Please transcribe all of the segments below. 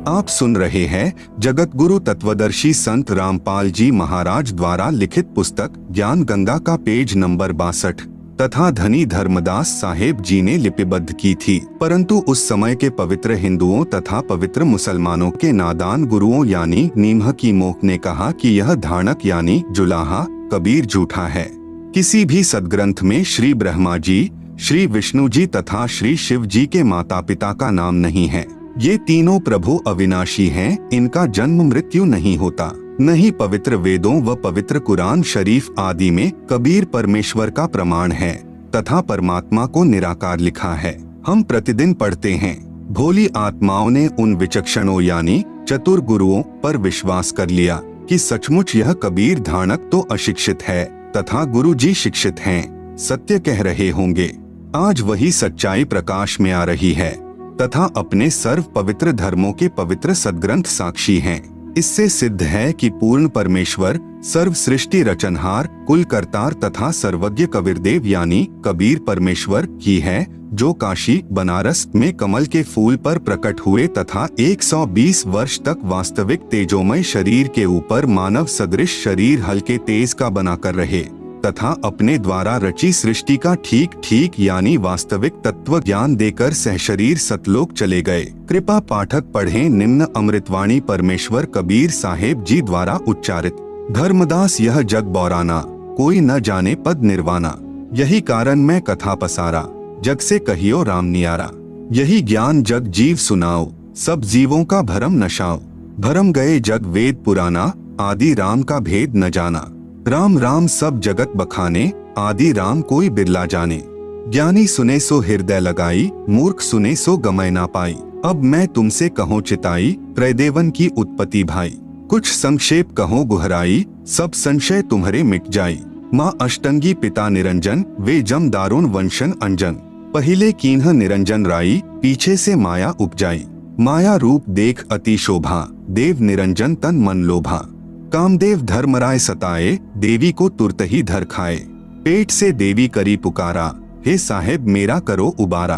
आप सुन रहे हैं जगत गुरु तत्वदर्शी संत रामपाल जी महाराज द्वारा लिखित पुस्तक ज्ञान गंगा का पेज नंबर 62 तथा धनी धर्मदास साहेब जी ने लिपिबद्ध की थी। परंतु उस समय के पवित्र हिंदुओं तथा पवित्र मुसलमानों के नादान गुरुओं यानी नीमह की मोख ने कहा कि यह धानक यानी जुलाहा कबीर झूठा है। किसी भी सदग्रंथ में श्री ब्रह्मा जी, श्री विष्णु जी तथा श्री शिव जी के माता पिता का नाम नहीं है। ये तीनों प्रभु अविनाशी हैं, इनका जन्म मृत्यु नहीं होता। नहीं पवित्र वेदों व पवित्र कुरान शरीफ आदि में कबीर परमेश्वर का प्रमाण है तथा परमात्मा को निराकार लिखा है। हम प्रतिदिन पढ़ते हैं। भोली आत्माओं ने उन विचक्षणों यानी चतुर गुरुओं पर विश्वास कर लिया कि सचमुच यह कबीर धानक तो अशिक्षित है तथा गुरु जी शिक्षित हैं, सत्य कह रहे होंगे। आज वही सच्चाई प्रकाश में आ रही है तथा अपने सर्व पवित्र धर्मों के पवित्र सदग्रंथ साक्षी हैं। इससे सिद्ध है कि पूर्ण परमेश्वर सर्व सृष्टि रचनहार कुल करतार तथा सर्वज्ञ कबीरदेव यानी कबीर परमेश्वर की है, जो काशी बनारस में कमल के फूल पर प्रकट हुए तथा 120 वर्ष तक वास्तविक तेजोमय शरीर के ऊपर मानव सदृश शरीर हल्के तेज का बनाकर रहे तथा अपने द्वारा रची सृष्टि का ठीक ठीक यानी वास्तविक तत्व ज्ञान देकर सहशरीर सतलोक चले गए। कृपा पाठक पढ़ें निम्न अमृतवाणी परमेश्वर कबीर साहेब जी द्वारा उच्चारित। धर्मदास यह जग बौराना, कोई न जाने पद निर्वाणा। यही कारण मैं कथा पसारा, जग से कहियो राम नियारा। यही ज्ञान जग जीव सुनाओ, सब जीवों का भरम नशाओ। भरम गए जग वेद पुराना, आदि राम का भेद न जाना। राम राम सब जगत बखाने, आदि राम कोई बिरला जाने। ज्ञानी सुने सो हृदय लगाई, मूर्ख सुने सो गमय ना पाई। अब मैं तुमसे कहूँ चिताई, त्रयदेवन की उत्पत्ति भाई। कुछ संक्षेप कहो गुहराई, सब संशय तुम्हारे मिट जाई। माँ अष्टंगी पिता निरंजन, वे जम दारुण वंशन अंजन। पहिले कीन्ह निरंजन राई, पीछे से माया उपजाई। माया रूप देख अति शोभा, देव निरंजन तन मन लोभा। कामदेव धर्मराय सताए, देवी को तुरत ही धर खाए। पेट से देवी करी पुकारा, हे साहेब मेरा करो उबारा।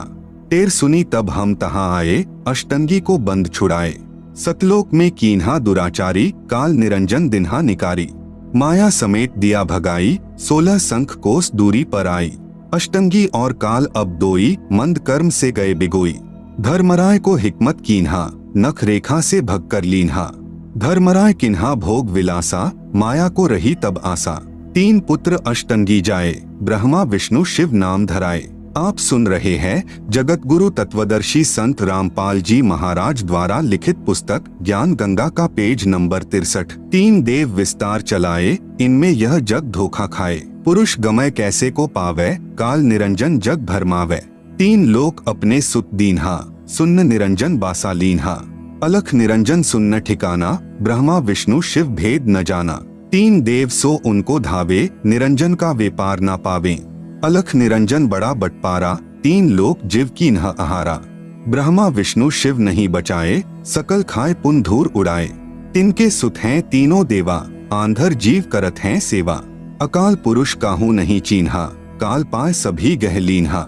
टेर सुनी तब हम तहाँ आए, अष्टंगी को बंद छुड़ाए। सतलोक में कीन्हा दुराचारी, काल निरंजन दिन्हा निकारी। माया समेत दिया भगाई, 16 संख कोस दूरी पर आई। अष्टंगी और काल अब दोई, मंद कर्म से गए बिगोई। धर्मराय को हिकमत कीन्हा, नख रेखा से भग कर लीन्हा। धर्मराय किन्हा भोग विलासा, माया को रही तब आसा। 3 पुत्र अष्टंगी जाए, ब्रह्मा विष्णु शिव नाम धराए। आप सुन रहे हैं जगत गुरु तत्वदर्शी संत रामपाल जी महाराज द्वारा लिखित पुस्तक ज्ञान गंगा का पेज नंबर 63। 3 देव विस्तार चलाए, इनमें यह जग धोखा खाए। पुरुष गमय कैसे को पावे, काल निरंजन जग भरमावे। 3 लोक अपने सुत दीन्हा, सुन्न निरंजन बासा लीन्हा। अलख निरंजन सुन्न ठिकाना, ब्रह्मा विष्णु शिव भेद न जाना। 3 देव सो उनको धावे, निरंजन का व्यापार न पावे। अलख निरंजन बड़ा बटपारा, 3 लोक जीव की न आहारा। ब्रह्मा विष्णु शिव नहीं बचाए, सकल खाए पुन धूर उड़ाए। तिनके सुत हैं तीनों देवा, आंधर जीव करत हैं सेवा। अकाल पुरुष काहू नहीं चीन्हा, काल पाए सभी गह लीन्हा।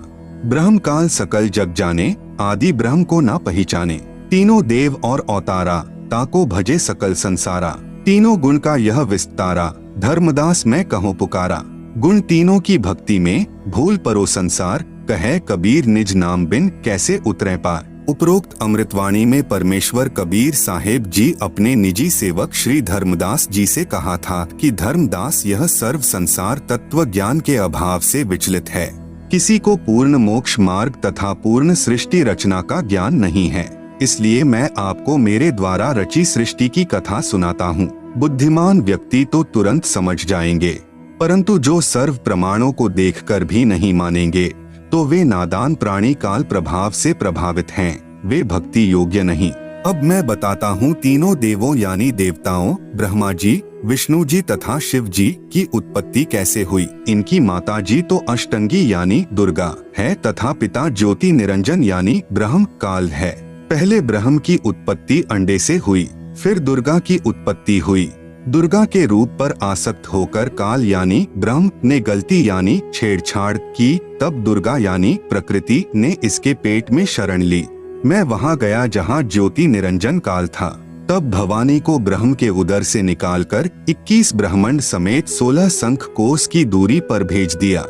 ब्रह्म काल सकल जग जाने, आदि ब्रह्म को ना पहचाने। तीनों देव और अवतारा, ताको भजे सकल संसारा। तीनों गुण का यह विस्तारा, धर्मदास मैं कहूँ पुकारा। गुण तीनों की भक्ति में, भूल परो संसार। कहे कबीर निज नाम बिन, कैसे उतरे पार। उपरोक्त अमृतवाणी में परमेश्वर कबीर साहेब जी अपने निजी सेवक श्री धर्मदास जी से कहा था कि धर्मदास यह सर्व संसार तत्व ज्ञान के अभाव से विचलित है। किसी को पूर्ण मोक्ष मार्ग तथा पूर्ण सृष्टि रचना का ज्ञान नहीं है, इसलिए मैं आपको मेरे द्वारा रची सृष्टि की कथा सुनाता हूँ। बुद्धिमान व्यक्ति तो तुरंत समझ जाएंगे, परंतु जो सर्व प्रमाणों को देखकर भी नहीं मानेंगे तो वे नादान प्राणी काल प्रभाव से प्रभावित हैं, वे भक्ति योग्य नहीं। अब मैं बताता हूँ तीनों देवों यानी देवताओं ब्रह्मा जी, विष्णु जी तथा शिव जी की उत्पत्ति कैसे हुई। इनकी माता जी तो अष्टंगी यानी दुर्गा है तथा पिता ज्योति निरंजन यानी ब्रह्म काल है। पहले ब्रह्म की उत्पत्ति अंडे से हुई, फिर दुर्गा की उत्पत्ति हुई। दुर्गा के रूप पर आसक्त होकर काल यानी ब्रह्म ने गलती यानी छेड़छाड़ की, तब दुर्गा यानी प्रकृति ने इसके पेट में शरण ली। मैं वहां गया जहां ज्योति निरंजन काल था। तब भवानी को ब्रह्म के उदर से निकालकर 21 ब्रह्मांड समेत 16 संख कोस की दूरी पर भेज दिया।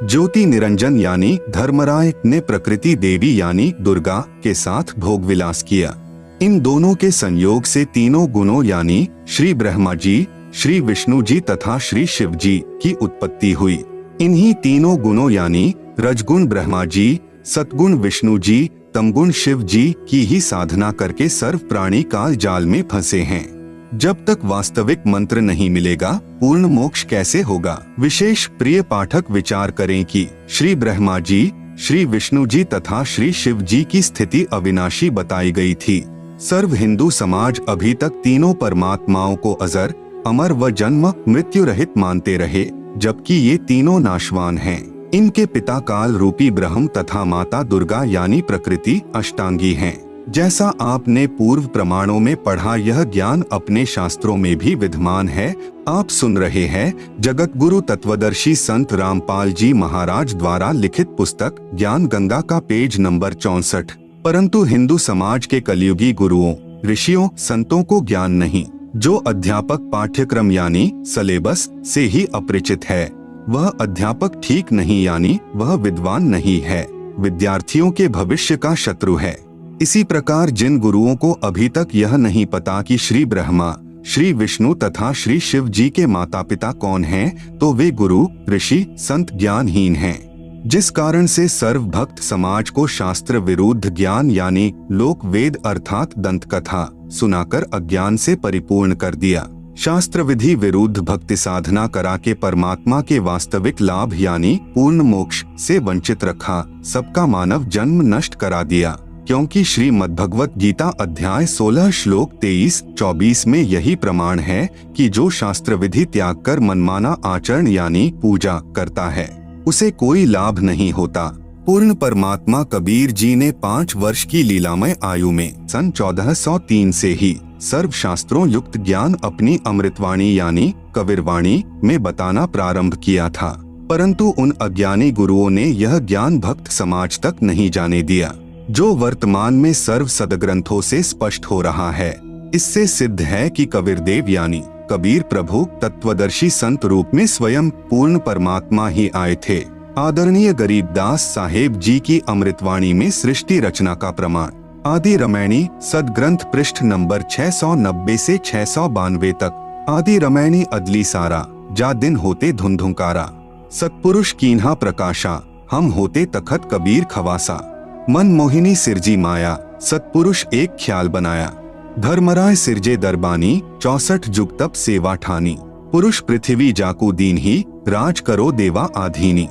ज्योति निरंजन यानी धर्मराय ने प्रकृति देवी यानी दुर्गा के साथ भोग विलास किया। इन दोनों के संयोग से तीनों गुणों यानी श्री ब्रह्मा जी, श्री विष्णु जी तथा श्री शिव जी की उत्पत्ति हुई। इन्हीं तीनों गुणों यानी रजगुण ब्रह्मा जी, सतगुण विष्णु जी, तमगुण शिव जी की ही साधना करके सर्व प्राणी काल जाल में फंसे हैं। जब तक वास्तविक मंत्र नहीं मिलेगा पूर्ण मोक्ष कैसे होगा। विशेष प्रिय पाठक विचार करें कि श्री ब्रह्मा जी, श्री विष्णु जी तथा श्री शिव जी की स्थिति अविनाशी बताई गई थी। सर्व हिंदू समाज अभी तक तीनों परमात्माओं को अजर, अमर व जन्म मृत्यु रहित मानते रहे, जबकि ये तीनों नाशवान हैं। इनके पिता काल रूपी ब्रह्म तथा माता दुर्गा यानी प्रकृति अष्टांगी हैं। जैसा आपने पूर्व प्रमाणों में पढ़ा, यह ज्ञान अपने शास्त्रों में भी विद्यमान है। आप सुन रहे हैं जगत गुरु तत्वदर्शी संत रामपाल जी महाराज द्वारा लिखित पुस्तक ज्ञान गंगा का पेज नंबर 64। परंतु हिंदू समाज के कलयुगी गुरुओं, ऋषियों, संतों को ज्ञान नहीं। जो अध्यापक पाठ्यक्रम यानी सिलेबस से ही अपरिचित है, वह अध्यापक ठीक नहीं यानी वह विद्वान नहीं है, विद्यार्थियों के भविष्य का शत्रु है। इसी प्रकार जिन गुरुओं को अभी तक यह नहीं पता कि श्री ब्रह्मा, श्री विष्णु तथा श्री शिव जी के माता पिता कौन हैं, तो वे गुरु, ऋषि, संत ज्ञानहीन हैं। जिस कारण से सर्व भक्त समाज को शास्त्र विरुद्ध ज्ञान यानी लोक वेद अर्थात दंत कथा सुनाकर अज्ञान से परिपूर्ण कर दिया। शास्त्र विधि विरुद्ध भक्ति साधना करा के परमात्मा के वास्तविक लाभ यानी पूर्ण मोक्ष से वंचित रखा। सबका मानव जन्म नष्ट करा दिया। क्योंकि श्रीमद् भगवत गीता अध्याय 16 श्लोक 23-24 में यही प्रमाण है कि जो शास्त्र विधि त्याग कर मनमाना आचरण यानी पूजा करता है, उसे कोई लाभ नहीं होता। पूर्ण परमात्मा कबीर जी ने 5 वर्ष की लीलामय आयु में सन 1403 से ही सर्व शास्त्रों युक्त ज्ञान अपनी अमृतवाणी यानी कबीरवाणी में बताना प्रारंभ किया था। परंतु उन अज्ञानी गुरुओं ने यह ज्ञान भक्त समाज तक नहीं जाने दिया, जो वर्तमान में सर्व सदग्रंथों से स्पष्ट हो रहा है। इससे सिद्ध है कि कबीरदेव यानी कबीर प्रभु तत्वदर्शी संत रूप में स्वयं पूर्ण परमात्मा ही आए थे। आदरणीय गरीबदास साहेब जी की अमृतवाणी में सृष्टि रचना का प्रमाण आदि रामायणी सदग्रंथ पृष्ठ नंबर 690 से 692 तक। आदि रामायणी अदली सारा, जा दिन होते धुंधुकारा, सतपुरुष कीन्हा प्रकाशा, हम होते तखत कबीर खवासा। मन मोहिनी सिरजी माया, सतपुरुष एक ख्याल बनाया। धर्मराय सिरजे दरबानी, 64 जुग तप सेवा ठानी। पुरुष पृथ्वी जाकू दीन ही, राज करो देवा आधीनी।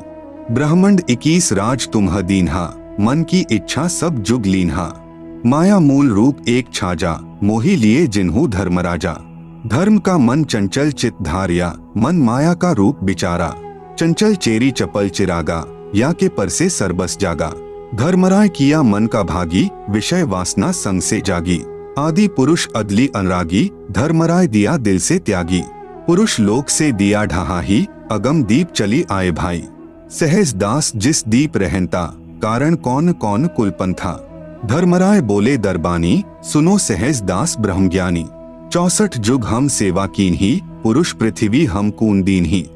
ब्रह्मंड 21 राज तुम्ह दीन्हा, मन की इच्छा सब जुग लीन्हा। माया मूल रूप एक छाजा, मोही लिए जिन्हू धर्मराजा। धर्म का मन चंचल चित धारिया, मन माया का रूप बिचारा। चंचल चेरी चपल चिरागा, या के पर से सरबस जागा। धर्मराय किया मन का भागी, विषय वासना संग से जागी। आदि पुरुष अदली अनुरागी, धर्मराय दिया दिल से त्यागी। पुरुष लोक से दिया ढहा ही, अगम दीप चली आए भाई। सहज दास जिस दीप रहनता, कारण कौन कौन कुलपंथा। धर्मराय बोले दरबानी, सुनो सहज दास ब्रह्मज्ञानी। 64 जुग हम सेवा कीन ही, पुरुष पृथ्वी हम कून दीन ही।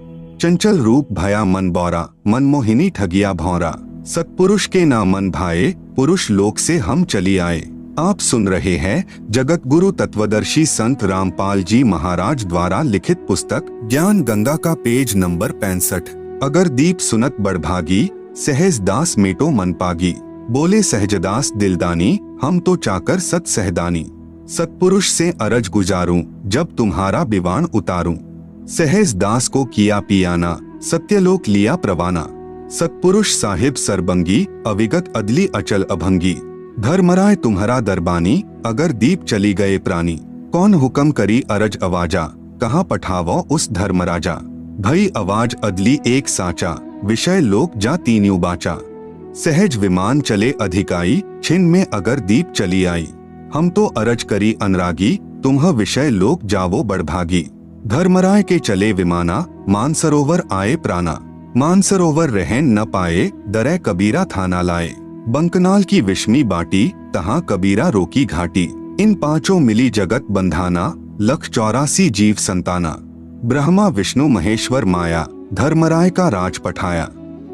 चंचल रूप भया मन बौरा, मन मोहिनी ठगिया भौरा। सतपुरुष के ना मन भाए, पुरुष लोक से हम चली आए। आप सुन रहे हैं जगत गुरु तत्वदर्शी संत रामपाल जी महाराज द्वारा लिखित पुस्तक ज्ञान गंगा का पेज नंबर 65। अगर दीप सुनत बड़भागी, सहज दास मेटो मन पागी। बोले सहजदास दिलदानी, हम तो चाकर सत सहदानी। सतपुरुष से अरज गुजारूं, जब तुम्हारा बिवान उतारूं। सहज दास को किया पियाना, सत्यलोक लिया प्रवाना। सतपुरुष साहिब सरबंगी, अविगत अदली अचल अभंगी। धर्मराय तुम्हारा दरबानी, अगर दीप चली गए प्राणी। कौन हुक्म करी अरज आवाजा, कहाँ पठावो उस धर्मराजा। भई आवाज अदली एक साचा, विषय लोक जा तीन्यू बाचा। सहज विमान चले अधिकाई, छिन में अगर दीप चली आई। हम तो अरज करी अनुरागी, तुम्ह विषय लोक जावो बड़भागी। धर्मराय के चले विमाना, मानसरोवर आए प्राणा। मानसरोवर रहन न पाए, दरै कबीरा थाना लाए। बंकनाल की विषमी बाटी, तहाँ कबीरा रोकी घाटी। इन पांचों मिली जगत बंधाना, लख 84 जीव संताना। ब्रह्मा विष्णु महेश्वर माया, धर्मराय का राज पठाया।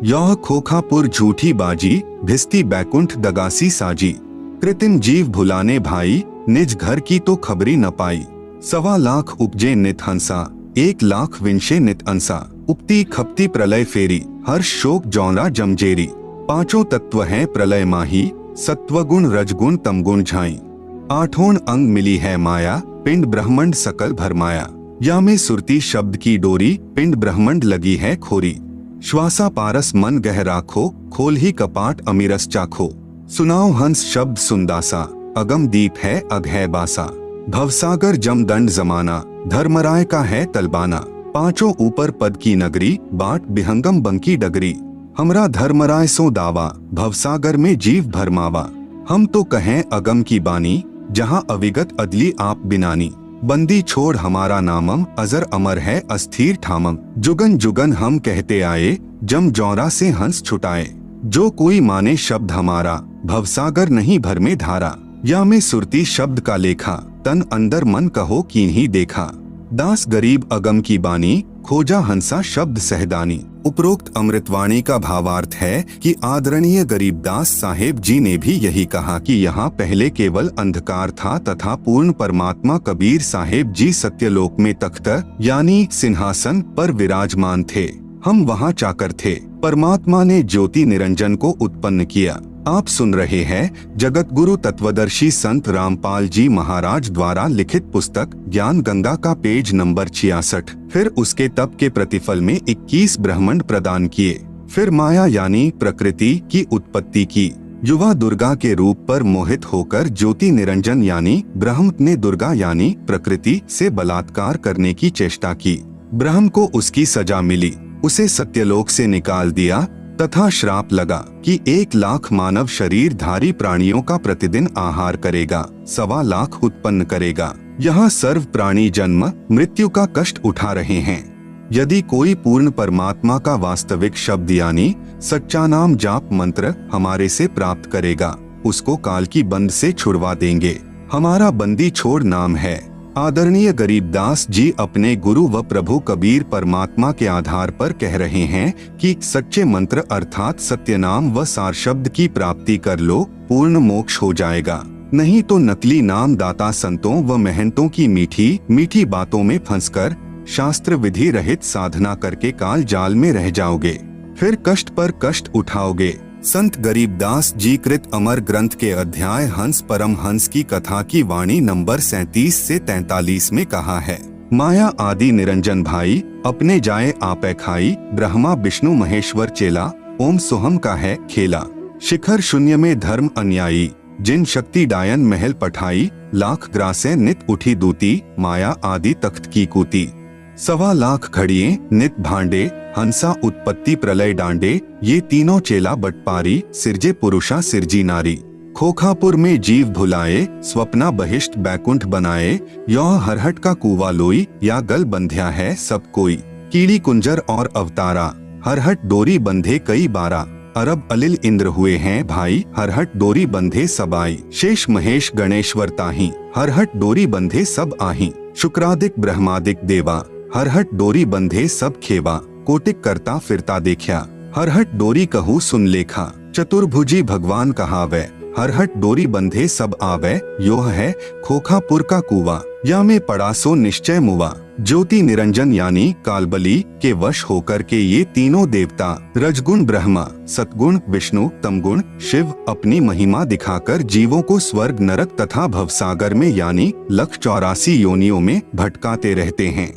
यह खोखापुर झूठी बाजी, भिस्ती बैकुंठ दगासी साजी। कृतिम जीव भुलाने भाई, निज घर की तो खबरी न पाई। 1.25 लाख उपजे नित हंसा, 1 लाख विंशे नित अंसा। उपती खपती प्रलय फेरी, हर्ष शोक जौनरा जमजेरी। पांचों तत्व हैं प्रलय माही, सत्वगुण रजगुण तमगुण झाई। 8 अंग मिली है माया, पिंड ब्रह्मंड सकल भरमाया। या में सुरती शब्द की डोरी, पिंड ब्रह्मंड लगी है खोरी। श्वासा पारस मन गह राखो, खोल ही कपाट अमीरस चाखो। सुनाओ हंस शब्द सुंदासा, अगम दीप है अग है बासा। भवसागर जमदंड जमाना, धर्मराय का है तलबाना। पांचों ऊपर पद की नगरी, बाट बिहंगम बंकी डगरी। हमरा धर्मराय सो दावा, भवसागर में जीव भरमावा। हम तो कहें अगम की बानी, जहाँ अविगत अदली आप बिनानी। बंदी छोड़ हमारा नामम, अजर अमर है अस्थिर ठामम। जुगन जुगन हम कहते आए, जम जौरा से हंस छुटाए। जो कोई माने शब्द हमारा, भवसागर नहीं भर में धारा। या में सुरती शब्द का लेखा, तन अंदर मन कहो कीन्ही देखा। दास गरीब अगम की बानी, खोजा हंसा शब्द सहदानी। उपरोक्त अमृतवाणी का भावार्थ है कि आदरणीय गरीबदास साहेब जी ने भी यही कहा कि यहाँ पहले केवल अंधकार था तथा पूर्ण परमात्मा कबीर साहेब जी सत्यलोक में तख्त यानी सिंहासन पर विराजमान थे। हम वहाँ चाकर थे। परमात्मा ने ज्योति निरंजन को उत्पन्न किया। आप सुन रहे हैं जगत गुरु तत्वदर्शी संत रामपाल जी महाराज द्वारा लिखित पुस्तक ज्ञान गंगा का पेज नंबर 66। फिर उसके तप के प्रतिफल में 21 ब्रह्मांड प्रदान किए। फिर माया यानी प्रकृति की उत्पत्ति की। युवा दुर्गा के रूप पर मोहित होकर ज्योति निरंजन यानी ब्रह्म ने दुर्गा यानी प्रकृति से बलात्कार करने की चेष्टा की। ब्रह्म को उसकी सजा मिली, उसे सत्यलोक से निकाल दिया तथा श्राप लगा कि 1 लाख मानव शरीरधारी प्राणियों का प्रतिदिन आहार करेगा, 1.25 लाख उत्पन्न करेगा। यहाँ सर्व प्राणी जन्म मृत्यु का कष्ट उठा रहे हैं। यदि कोई पूर्ण परमात्मा का वास्तविक शब्द यानी सच्चा नाम जाप मंत्र हमारे से प्राप्त करेगा, उसको काल की बंद से छुड़वा देंगे। हमारा बंदी छोड़ नाम है। आदरणीय गरीबदास जी अपने गुरु व प्रभु कबीर परमात्मा के आधार पर कह रहे हैं कि सच्चे मंत्र अर्थात सत्य नाम व सार शब्द की प्राप्ति कर लो, पूर्ण मोक्ष हो जाएगा। नहीं तो नकली नाम दाता संतों व महंतों की मीठी मीठी बातों में फंसकर शास्त्र विधि रहित साधना करके काल जाल में रह जाओगे, फिर कष्ट पर कष्ट उठाओगे। संत गरीबदास जी कृत अमर ग्रंथ के अध्याय हंस परम हंस की कथा की वाणी नंबर 37 से 43 में कहा है, माया आदि निरंजन भाई अपने जाए आपे खाई। ब्रह्मा विष्णु महेश्वर चेला, ओम सोहम का है खेला। शिखर शून्य में धर्म अन्यायी, जिन शक्ति डायन महल पठाई। लाख ग्रासे नित उठी दूती, माया आदि तख्त की कूती। 1.25 लाख घड़िए नित भांडे, हंसा उत्पत्ति प्रलय डांडे। ये तीनों चेला बटपारी, सिरजे पुरुषा सिरजी नारी। खोखापुर में जीव भुलाए, स्वप्ना बहिष्ट बैकुंठ बनाए। यह हरहट का कुआ लोई, या गल बंध्या है सब कोई। कीड़ी कुंजर और अवतारा, हरहट डोरी बंधे कई बारा। अरब अलिल इंद्र हुए हैं भाई, हरहट डोरी बंधे सब आई। शेष महेश गणेश्वर ताही, हरहट डोरी बंधे सब आही। शुक्रादिक ब्रह्मादिक देवा, हरहट डोरी बंधे सब खेवा। कोटिक करता फिरता देखा, हरहट डोरी कहू सुन लेखा। चतुर्भुजी भगवान कहावे, हरहट डोरी बंधे सब आवे। योह है खोखापुर का कुआ, या में पड़ा सो निश्चय मुआ। ज्योति निरंजन यानी कालबली के वश होकर के ये तीनों देवता रजगुण ब्रह्मा, सतगुण विष्णु, तमगुण शिव अपनी महिमा दिखाकर जीवों को स्वर्ग नरक तथा भवसागर में यानी लख 84 योनियों में भटकाते रहते हैं।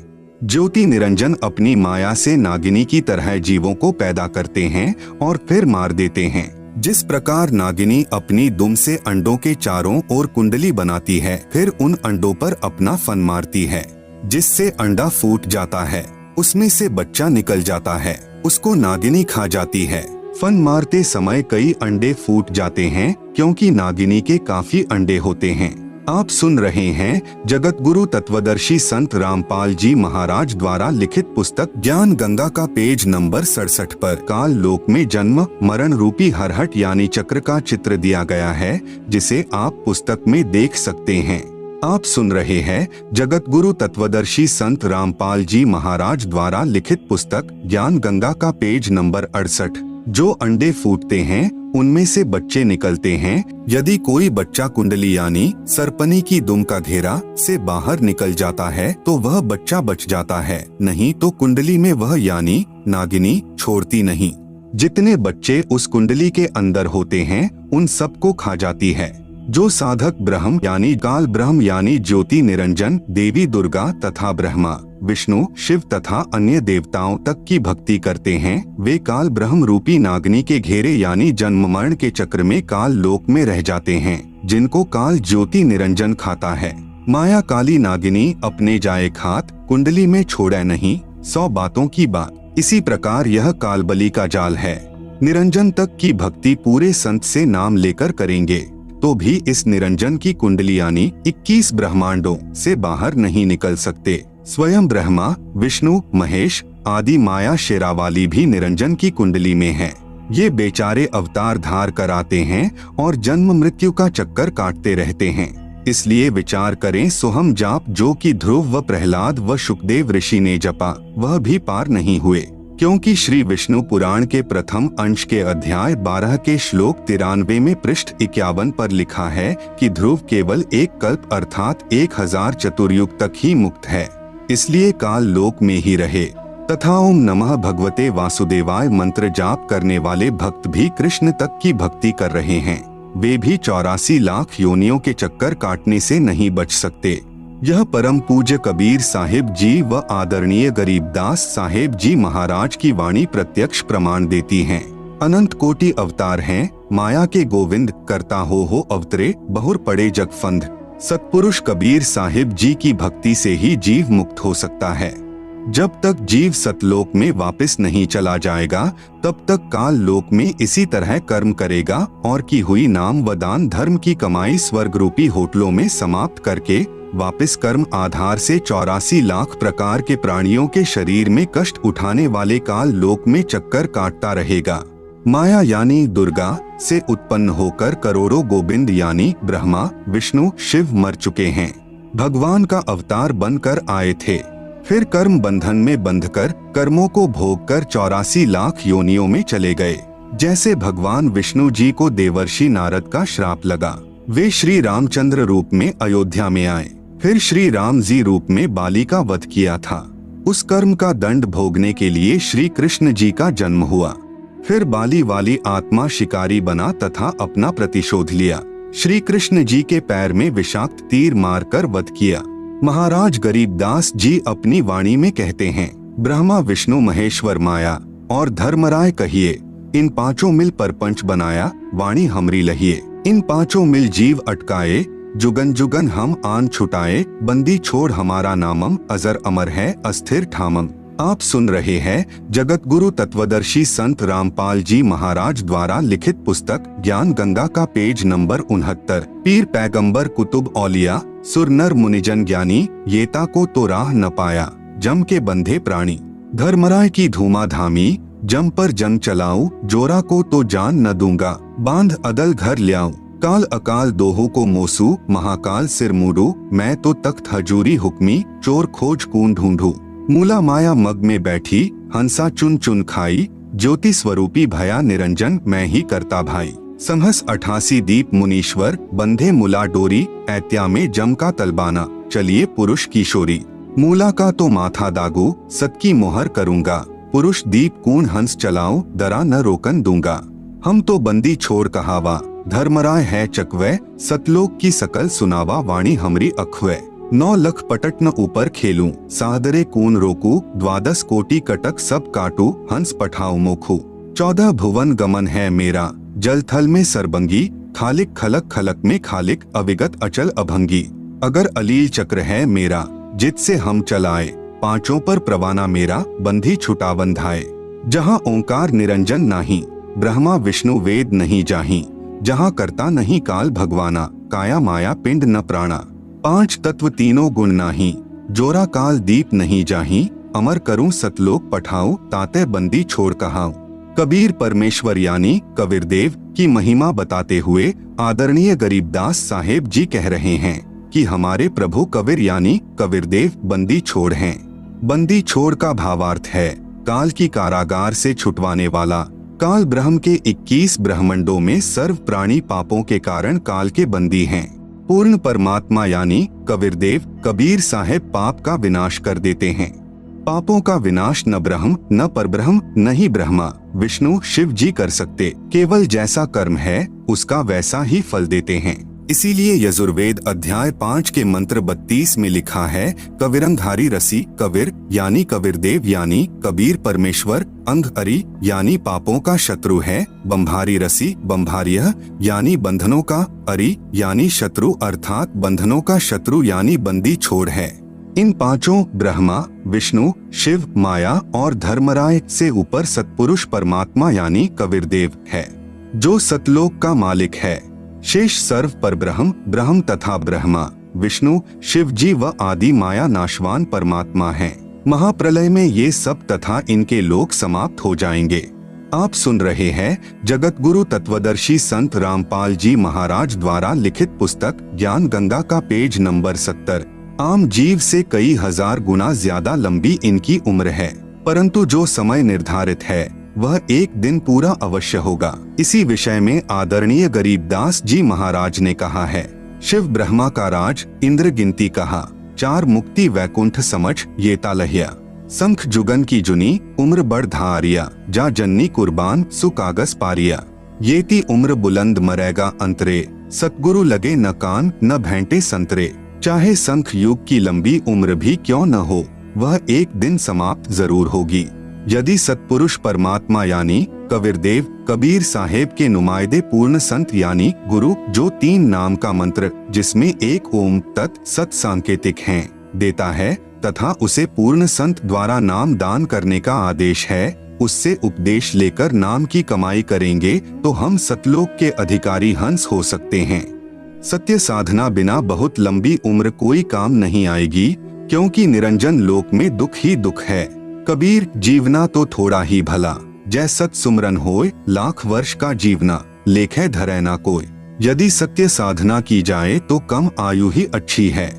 ज्योति निरंजन अपनी माया से नागिनी की तरह जीवों को पैदा करते हैं और फिर मार देते हैं। जिस प्रकार नागिनी अपनी दुम से अंडों के चारों ओर कुंडली बनाती है, फिर उन अंडों पर अपना फन मारती है, जिससे अंडा फूट जाता है, उसमें से बच्चा निकल जाता है, उसको नागिनी खा जाती है। फन मारते समय कई अंडे फूट जाते हैं, क्योंकि नागिनी के काफी अंडे होते हैं। आप सुन रहे हैं जगत गुरु तत्वदर्शी संत रामपाल जी महाराज द्वारा लिखित पुस्तक ज्ञान गंगा का पेज नंबर 67 पर काल लोक में जन्म मरण रूपी हरहट यानी चक्र का चित्र दिया गया है, जिसे आप पुस्तक में देख सकते हैं। आप सुन रहे हैं जगत गुरु तत्वदर्शी संत रामपाल जी महाराज द्वारा लिखित पुस्तक ज्ञान गंगा का पेज नंबर 68। जो अंडे फूटते हैं उनमें से बच्चे निकलते हैं। यदि कोई बच्चा कुंडली यानी सरपनी की दुम का घेरा से बाहर निकल जाता है तो वह बच्चा बच जाता है, नहीं तो कुंडली में वह यानी नागिनी छोड़ती नहीं। जितने बच्चे उस कुंडली के अंदर होते हैं उन सबको खा जाती है। जो साधक ब्रह्म यानी काल ब्रह्म यानी ज्योति निरंजन देवी दुर्गा तथा ब्रह्मा विष्णु शिव तथा अन्य देवताओं तक की भक्ति करते हैं, वे काल ब्रह्म रूपी नागिनी के घेरे यानी जन्म मरण के चक्र में काल लोक में रह जाते हैं, जिनको काल ज्योति निरंजन खाता है। माया काली नागिनी अपने जाए खात कुंडली में छोड़े नहीं 100 बातों की बात। इसी प्रकार यह कालबली का जाल है। निरंजन तक की भक्ति पूरे संत से नाम लेकर करेंगे तो भी इस निरंजन की कुंडली यानी 21 ब्रह्मांडों से बाहर नहीं निकल सकते। स्वयं ब्रह्मा विष्णु महेश आदि माया शेरावाली भी निरंजन की कुंडली में हैं। ये बेचारे अवतार धार कर आते हैं और जन्म मृत्यु का चक्कर काटते रहते हैं। इसलिए विचार करें सोहम जाप जो कि ध्रुव व प्रहलाद व शुकदेव ऋषि ने जपा वह भी पार नहीं हुए, क्योंकि श्री विष्णु पुराण के प्रथम अंश के अध्याय 12 के श्लोक 93 में पृष्ठ 51 पर लिखा है कि ध्रुव केवल एक कल्प अर्थात 1000 चतुर्युग तक ही मुक्त है, इसलिए काल लोक में ही रहे। तथा ओम नमः भगवते वासुदेवाय मंत्र जाप करने वाले भक्त भी कृष्ण तक की भक्ति कर रहे हैं, वे भी 84 लाख योनियों के चक्कर काटने से नहीं बच सकते। यह परम पूज्य कबीर साहिब जी व आदरणीय गरीबदास साहेब जी महाराज की वाणी प्रत्यक्ष प्रमाण देती हैं। अनंत कोटि अवतार हैं, माया के गोविंद करता हो अवतरे बहुर पड़े जगफंद। सतपुरुष कबीर साहिब जी की भक्ति से ही जीव मुक्त हो सकता है। जब तक जीव सतलोक में वापस नहीं चला जाएगा तब तक काल लोक में इसी तरह कर्म करेगा और की हुई नाम व दान धर्म की कमाई स्वर्ग रूपी होटलों में समाप्त करके वापस कर्म आधार से 84 लाख प्रकार के प्राणियों के शरीर में कष्ट उठाने वाले काल लोक में चक्कर काटता रहेगा। माया यानी दुर्गा से उत्पन्न होकर करोड़ों गोविंद यानी ब्रह्मा विष्णु शिव मर चुके हैं, भगवान का अवतार बनकर आए थे, फिर कर्म बंधन में बंधकर कर्मों को भोग कर 84 लाख योनियों में चले गए। जैसे भगवान विष्णु जी को देवर्षि नारद का श्राप लगा, वे श्री रामचंद्र रूप में अयोध्या में आए, फिर श्री राम जी रूप में बाली का वध किया था। उस कर्म का दंड भोगने के लिए श्री कृष्ण जी का जन्म हुआ, फिर बाली वाली आत्मा शिकारी बना तथा अपना प्रतिशोध लिया। श्री कृष्ण जी के पैर में विषाक्त तीर मारकर वध किया। महाराज गरीबदास जी अपनी वाणी में कहते हैं, ब्रह्मा विष्णु महेश्वर माया और धर्मराय कहिए, इन पांचों मिल परपंच बनाया वाणी हमरी लहिए। इन पांचों मिल जीव अटकाए जुगन जुगन हम आन छुटाए, बंदी छोड़ हमारा नामम अजर अमर है अस्थिर ठामम। आप सुन रहे हैं जगत गुरु तत्वदर्शी संत रामपाल जी महाराज द्वारा लिखित पुस्तक ज्ञान गंगा का पेज नंबर 69। पीर पैगंबर कुतुब औलिया सुर नर मुनिजन ज्ञानी, येता को तो राह न पाया जम के बंधे प्राणी। धर्मराय की धूमा धामी जम पर जंग चलाऊं, जोरा को तो जान न दूंगा बांध अदल घर ल्याऊं। काल अकाल दोहो को मोसू महाकाल सिर मूडू, मैं तो तख्त हजूरी हुक्मी चोर खोज कून ढूंढू। मूला माया मग में बैठी हंसा चुन चुन खाई, ज्योति स्वरूपी भया निरंजन मैं ही करता भाई। संहस 88 दीप मुनीश्वर बंधे मुला डोरी, ऐत्या में जम का तलबाना चलिए पुरुष किशोरी। मूला का तो माथा दागू सत की मोहर करूंगा, पुरुष दीप कून हंस चलाऊं दरा न रोकन दूंगा। हम तो बंदी छोड़ कहावा धर्मराय है चकवे, सतलोक की सकल सुनावा वाणी हमरी अखवे। 9 लख पटट न ऊपर खेलूं, सादरे कून रोकू, 12 कोटि कटक सब काटू, हंस पठाऊ मोखू। 14 भुवन गमन है मेरा, जल थल में सरबंगी, खालिक खलक खलक में खालिक, अविगत अचल अभंगी। अगर अलील चक्र है मेरा, जित से हम चलाए, पांचों पर प्रवाना मेरा, बंधी छुटा बंधाए। जहाँ ओंकार निरंजन नाही, ब्रह्मा विष्णु वेद नहीं जाही, जहाँ करता नहीं काल भगवाना, काया माया पिंड न प्राणा, पांच तत्व तीनों गुण नाही, जोरा काल दीप नहीं जाही, अमर करूं सतलोक पठाऊं, ताते बंदी छोड़ कहाऊं। कबीर परमेश्वर यानी कबीरदेव की महिमा बताते हुए आदरणीय गरीबदास साहेब जी कह रहे हैं कि हमारे प्रभु कबीर यानी कबीरदेव बंदी छोड़ हैं। बंदी छोड़ का भावार्थ है काल की कारागार से छुटवाने वाला। काल ब्रह्म के 21 ब्रह्मंडों में सर्व प्राणी पापों के कारण काल के बंदी हैं। पूर्ण परमात्मा यानी कबीरदेव कबीर साहेब पाप का विनाश कर देते हैं। पापों का विनाश न ब्रह्म न परब्रह्म न ही ब्रह्मा विष्णु शिव जी कर सकते, केवल जैसा कर्म है उसका वैसा ही फल देते हैं। इसीलिए यजुर्वेद अध्याय 5 के मंत्र 32 में लिखा है, कबीरंधारी रसी कबीर यानी कबीरदेव यानी कबीर परमेश्वर, अंग अरि यानी पापों का शत्रु है, बंभारी रसी बंभार्य यानी बंधनों का, अरि यानी शत्रु अर्थात बंधनों का शत्रु यानी बंदी छोड़ है। इन पांचों ब्रह्मा विष्णु शिव माया और धर्मराय से ऊपर सतपुरुष परमात्मा यानी कबीरदेव है जो सतलोक का मालिक है। शेष सर्व पर ब्रह्म तथा ब्रह्मा विष्णु शिव जी व आदि माया नाशवान परमात्मा हैं। महाप्रलय में ये सब तथा इनके लोक समाप्त हो जाएंगे। आप सुन रहे हैं जगत गुरु तत्वदर्शी संत रामपाल जी महाराज द्वारा लिखित पुस्तक ज्ञान गंगा का पेज नंबर 70। आम जीव से कई हजार गुना ज्यादा लंबी इनकी उम्र है, परंतु जो समय निर्धारित है वह एक दिन पूरा अवश्य होगा। इसी विषय में आदरणीय गरीबदास जी महाराज ने कहा है, शिव ब्रह्मा का राज इंद्र गिनती कहा, चार मुक्ति वैकुंठ समझ ये तालहिया, संख जुगन की जुनी उम्र बढ़ धारिया, जा जन्नी कुर्बान सुकागस पारिया, येती उम्र बुलंद मरेगा अंतरे, सतगुरु लगे न कान न भेंटे संतरे, चाहे संख युग की लंबी उम्र भी क्यों न हो वह एक दिन समाप्त जरूर होगी। यदि सतपुरुष परमात्मा यानी कबीरदेव कबीर साहेब के नुमाइंदे पूर्ण संत यानी गुरु जो 3 नाम का मंत्र जिसमें एक ओम तत् सत सांकेतिक हैं देता है तथा उसे पूर्ण संत द्वारा नाम दान करने का आदेश है, उससे उपदेश लेकर नाम की कमाई करेंगे तो हम सतलोक के अधिकारी हंस हो सकते हैं। सत्य साधना बिना बहुत लंबी उम्र कोई काम नहीं आएगी, क्योंकि निरंजन लोक में दुख ही दुख है। कबीर जीवना तो थोड़ा ही भला, जय सत सुमरन होय लाख वर्ष का जीवना, लेखे धरे ना कोई। यदि सत्य साधना की जाए तो कम आयु ही अच्छी है।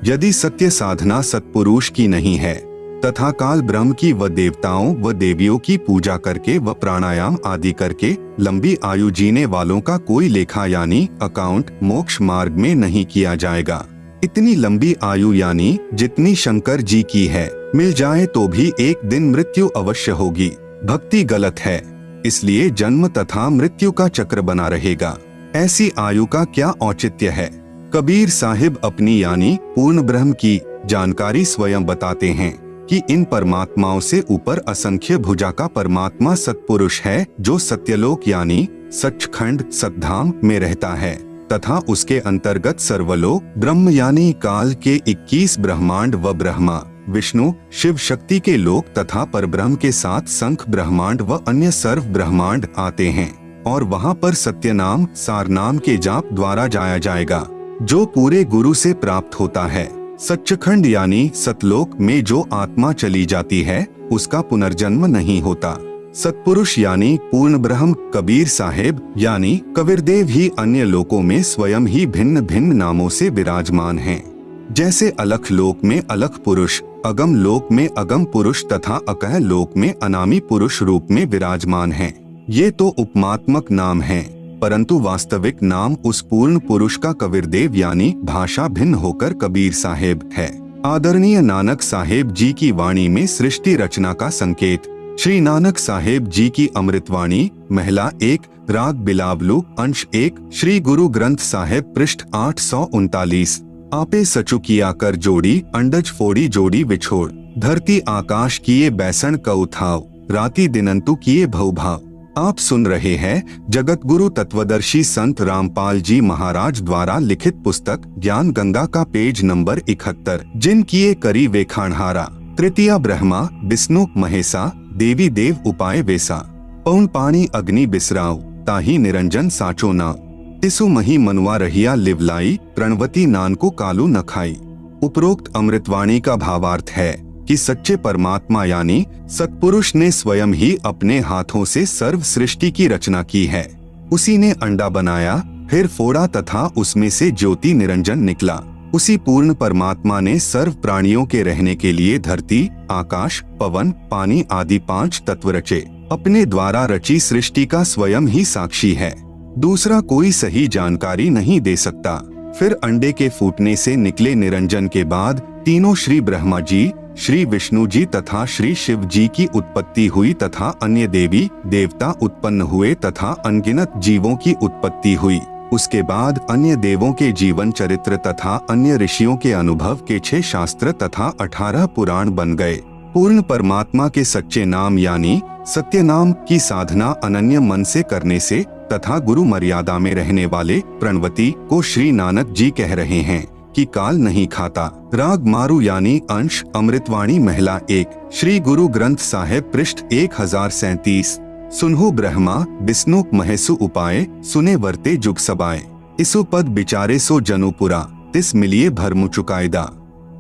यदि सत्य साधना सत्पुरुष की नहीं है तथा काल ब्रह्म की व देवताओं व देवियों की पूजा करके व प्राणायाम आदि करके लंबी आयु जीने वालों का कोई लेखा यानी अकाउंट मोक्ष मार्ग में नहीं किया जाएगा। इतनी लंबी आयु यानी जितनी शंकर जी की है मिल जाए तो भी एक दिन मृत्यु अवश्य होगी। भक्ति गलत है, इसलिए जन्म तथा मृत्यु का चक्र बना रहेगा। ऐसी आयु का क्या औचित्य है। कबीर साहिब अपनी यानी पूर्ण ब्रह्म की जानकारी स्वयं बताते हैं कि इन परमात्माओं से ऊपर असंख्य भुजा का परमात्मा सतपुरुष है जो सत्यलोक यानी सचखंड सतधाम में रहता है तथा उसके अंतर्गत सर्वलोक ब्रह्म यानी काल के 21 ब्रह्मांड व ब्रह्मा विष्णु शिव शक्ति के लोक तथा परब्रह्म के साथ संख ब्रह्मांड व अन्य सर्व ब्रह्मांड आते हैं और वहां पर सत्य नाम सार नाम के जाप द्वारा जाया जाएगा जो पूरे गुरु से प्राप्त होता है। सच्चखंड यानी सतलोक में जो आत्मा चली जाती है उसका पुनर्जन्म नहीं होता। सतपुरुष यानी पूर्ण ब्रह्म कबीर साहेब यानी कबीरदेव ही अन्य लोकों में स्वयं ही भिन्न भिन्न नामों से विराजमान हैं। जैसे अलख लोक में अलख पुरुष, अगम लोक में अगम पुरुष तथा अकह लोक में अनामी पुरुष रूप में विराजमान हैं। ये तो उपमात्मक नाम हैं, परंतु वास्तविक नाम उस पूर्ण पुरुष का कबीरदेव यानी भाषा भिन्न होकर कबीर साहेब है। आदरणीय नानक साहेब जी की वाणी में सृष्टि रचना का संकेत। श्री नानक साहेब जी की अमृतवाणी महिला 1 राग बिलावलू अंश 1 श्री गुरु ग्रंथ साहेब पृष्ठ 839। आपे सचु किया कर जोड़ी अंडज फोड़ी जोड़ी विछोड़, धरती आकाश किए बैसन कउथाव, राति दिनंतु किए भवभाव। आप सुन रहे हैं जगत गुरु तत्वदर्शी संत रामपाल जी महाराज द्वारा लिखित पुस्तक ज्ञान गंगा का पेज नंबर 71। जिन किए करी वे खानहारा, तृतीया ब्रह्मा विष्णु महेशा, देवी देव उपाय वेसा, पौन पानी अग्नि बिसराव, ताही निरंजन साचो नाव। तिसु मही मनुआ रहिया लिवलाई, प्रणवती नान को कालू न खाई। उपरोक्त अमृतवाणी का भावार्थ है कि सच्चे परमात्मा यानी सत्पुरुष ने स्वयं ही अपने हाथों से सर्व सृष्टि की रचना की है। उसी ने अंडा बनाया, फिर फोड़ा तथा उसमें से ज्योति निरंजन निकला। उसी पूर्ण परमात्मा ने सर्व प्राणियों के रहने के लिए धरती, आकाश, पवन, पानी आदि 5 तत्व रचे। अपने द्वारा रची सृष्टि का स्वयं ही साक्षी है, दूसरा कोई सही जानकारी नहीं दे सकता। फिर अंडे के फूटने से निकले निरंजन के बाद तीनों श्री ब्रह्मा जी, श्री विष्णु जी तथा श्री शिव जी की उत्पत्ति हुई तथा अन्य देवी देवता उत्पन्न हुए तथा अनगिनत जीवों की उत्पत्ति हुई। उसके बाद अन्य देवों के जीवन चरित्र तथा अन्य ऋषियों के अनुभव के 6 शास्त्र तथा 18 पुराण बन गए। पूर्ण परमात्मा के सच्चे नाम यानी सत्य नाम की साधना अनन्य मन से करने से तथा गुरु मर्यादा में रहने वाले प्रणवती को श्री नानक जी कह रहे हैं कि काल नहीं खाता। राग मारू यानी अंश अमृतवाणी महिला 1 श्री गुरु ग्रंथ साहिब पृष्ठ 1037। सुनहु ब्रह्मा विष्णु महेसु उपाय, सुने वर्ते जुग सबाए। इसु पद बिचारे सो जनुपुरा, तिस मिलिए भरमु चुकायदा।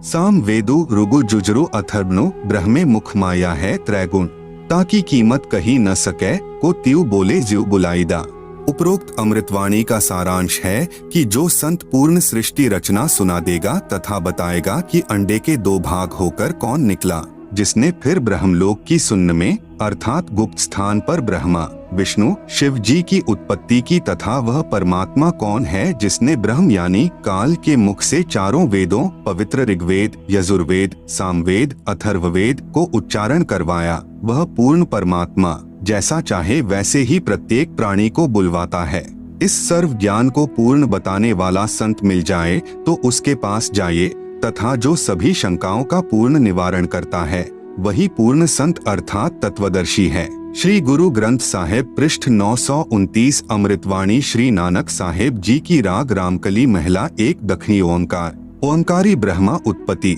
साम वेदु रुगु जुजरु अथर्वनु, ब्रह्मे मुख माया है त्रैगुण। ताकि कीमत कही न सके, को त्यू बोले ज्यू बुलाईदा। उपरोक्त अमृतवाणी का सारांश है कि जो संत पूर्ण सृष्टि रचना सुना देगा तथा बताएगा कि अंडे के 2 भाग होकर कौन निकला, जिसने फिर ब्रह्मलोक की सुन्न में अर्थात गुप्त स्थान पर ब्रह्मा, विष्णु, शिव जी की उत्पत्ति की तथा वह परमात्मा कौन है जिसने ब्रह्म यानी काल के मुख से 4 वेदों पवित्र ऋग्वेद, यजुर्वेद, सामवेद, अथर्ववेद को उच्चारण करवाया। वह पूर्ण परमात्मा जैसा चाहे वैसे ही प्रत्येक प्राणी को बुलवाता है। इस सर्व ज्ञान को पूर्ण बताने वाला संत मिल जाए तो उसके पास जाइए तथा जो सभी शंकाओं का पूर्ण निवारण करता है वही पूर्ण संत अर्थात तत्वदर्शी है। श्री गुरु ग्रंथ साहिब पृष्ठ 929 अमृतवाणी श्री नानक साहिब जी की राग रामकली महिला 1 दक्षिणी ओंकार। ओंकारी ब्रह्मा उत्पत्ति,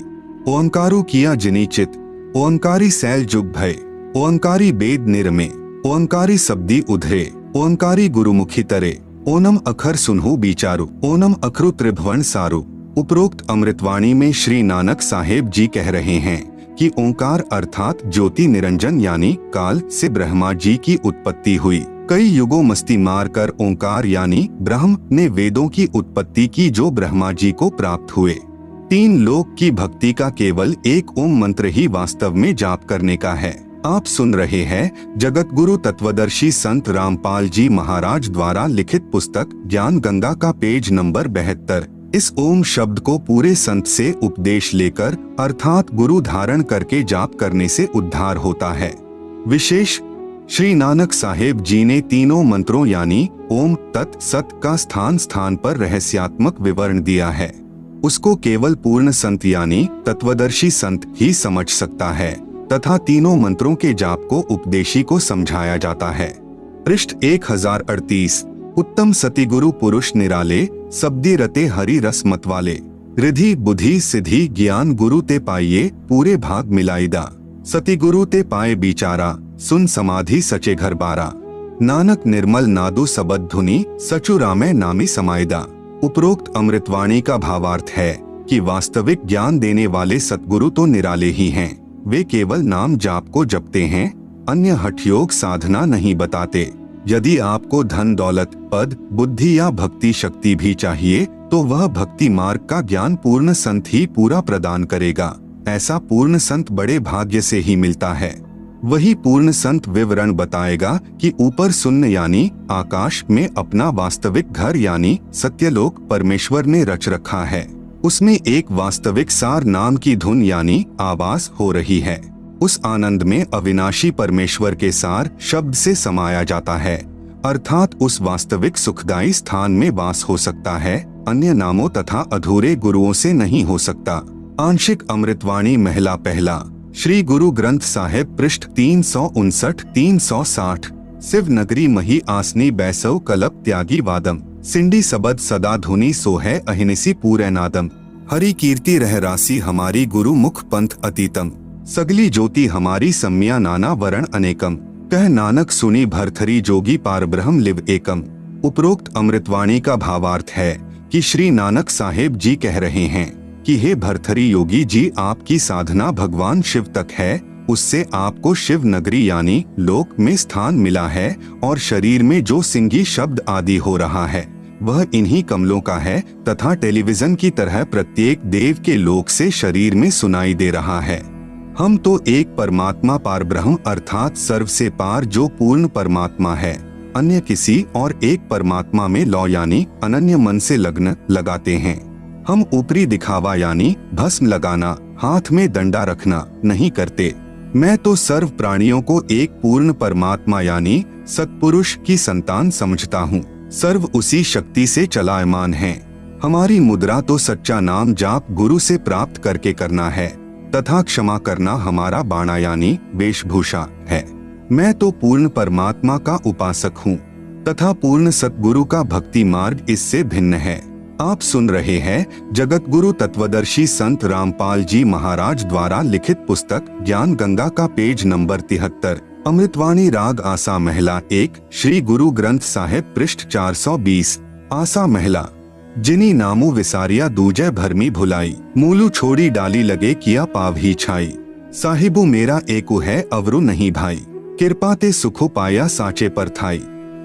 ओंकारू किया जिनी चित, ओंकारी सैल जुग भय, ओंकारी बेद निरमे, ओंकारी शब्दी उधरे, ओंकारी गुरुमुखी तरे, ओनम अखर सुनहु बिचारू, ओनम अखरु त्रिभुवन सारू। उपरोक्त अमृतवाणी में श्री नानक साहेब जी कह रहे हैं कि ओंकार अर्थात ज्योति निरंजन यानी काल से ब्रह्मा जी की उत्पत्ति हुई। कई युगों मस्ती मार कर ओंकार यानी ब्रह्म ने वेदों की उत्पत्ति की जो ब्रह्मा जी को प्राप्त हुए। 3 लोक की भक्ति का केवल एक ओम मंत्र ही वास्तव में जाप करने का है। आप सुन रहे हैं जगत गुरु तत्वदर्शी संत रामपाल जी महाराज द्वारा लिखित पुस्तक ज्ञान गंगा का पेज नंबर 72। इस ओम शब्द को पूरे संत से उपदेश लेकर अर्थात गुरु धारण करके जाप करने से उद्धार होता है। विशेष श्री नानक साहेब जी ने तीनों मंत्रों यानी ओम, तत्, सत का स्थान स्थान पर रहस्यात्मक विवरण दिया है। उसको केवल पूर्ण संत यानी तत्वदर्शी संत ही समझ सकता है तथा तीनों मंत्रों के जाप को उपदेशी को समझाया जाता है। पृष्ठ 1038। उत्तम सती गुरु पुरुष निराले, शब्दी रते हरि रस मतवाले। रिधि बुद्धि सिद्धि ज्ञान गुरु ते पाइये, पूरे भाग मिलाईदा। सती गुरु ते पाए बिचारा, सुन समाधि सचे घर बारा। नानक निर्मल नादु सबद धुनी, सचु रामे नामी समाइदा। उपरोक्त अमृतवाणी का भावार्थ है कि वास्तविक ज्ञान देने वाले सतगुरु तो निराले ही हैं। वे केवल नाम जाप को जपते हैं, अन्य हठयोग साधना नहीं बताते। यदि आपको धन दौलत पद बुद्धि या भक्ति शक्ति भी चाहिए तो वह भक्ति मार्ग का ज्ञान पूर्ण संत ही पूरा प्रदान करेगा। ऐसा पूर्ण संत बड़े भाग्य से ही मिलता है। वही पूर्ण संत विवरण बताएगा कि ऊपर शून्य यानी आकाश में अपना वास्तविक घर यानी सत्यलोक परमेश्वर ने रच रखा है। उसमें एक वास्तविक सार नाम की धुन यानी आवाज हो रही है। उस आनंद में अविनाशी परमेश्वर के सार शब्द से समाया जाता है, अर्थात उस वास्तविक सुखदायी स्थान में वास हो सकता है, अन्य नामों तथा अधूरे गुरुओं से नहीं हो सकता। आंशिक अमृतवाणी महिला पहला। श्री गुरु ग्रंथ साहिब पृष्ठ 359-360। शिव नगरी मही आसनी बैसव कलप त्यागी वादम। सिंडी सबद सदा धुनी सो है अहिनिसी पूरे नादम। हरि कीर्ति रह रासी हमारी गुरु मुख पंथ अतीतम। सगली ज्योति हमारी सम्या नाना वरण अनेकम। कह नानक सुनी भरथरी जोगी पार ब्रह्म लिव एकम। उपरोक्त अमृतवाणी का भावार्थ है कि श्री नानक साहेब जी कह रहे हैं कि हे भरथरी योगी जी, आपकी साधना भगवान शिव तक है, उससे आपको शिव नगरी यानी लोक में स्थान मिला है और शरीर में जो सिंगी शब्द आदि हो रहा है वह इन्हीं कमलों का है तथा टेलीविजन की तरह प्रत्येक देव के लोक से शरीर में सुनाई दे रहा है। हम तो एक परमात्मा पार ब्रह्म अर्थात सर्व से पार जो पूर्ण परमात्मा है, अन्य किसी और एक परमात्मा में लौ यानी अनन्य मन से लग्न लगाते हैं। हम ऊपरी दिखावा यानी भस्म लगाना, हाथ में डंडा रखना नहीं करते। मैं तो सर्व प्राणियों को एक पूर्ण परमात्मा यानी सत्पुरुष की संतान समझता हूँ। सर्व उसी शक्ति से चलायमान है। हमारी मुद्रा तो सच्चा नाम जाप गुरु से प्राप्त करके करना है तथा क्षमा करना हमारा बाणा यानी वेशभूषा है। मैं तो पूर्ण परमात्मा का उपासक हूँ तथा पूर्ण सतगुरु का भक्ति मार्ग इससे भिन्न है। आप सुन रहे हैं जगत गुरु तत्वदर्शी संत रामपाल जी महाराज द्वारा लिखित पुस्तक ज्ञान गंगा का पेज नंबर 73, अमृतवाणी राग आसा महिला 1, श्री गुरु ग्रंथ साहिब पृष्ठ 420। आसा महिला जिनी नामू विसारिया दूजे भरमी भुलाई, मूलू छोड़ी डाली लगे किया पाव ही छाई। साहिबू मेरा एकु है अवरु नहीं भाई, कृपा ते सुखो पाया साचे पर थाई।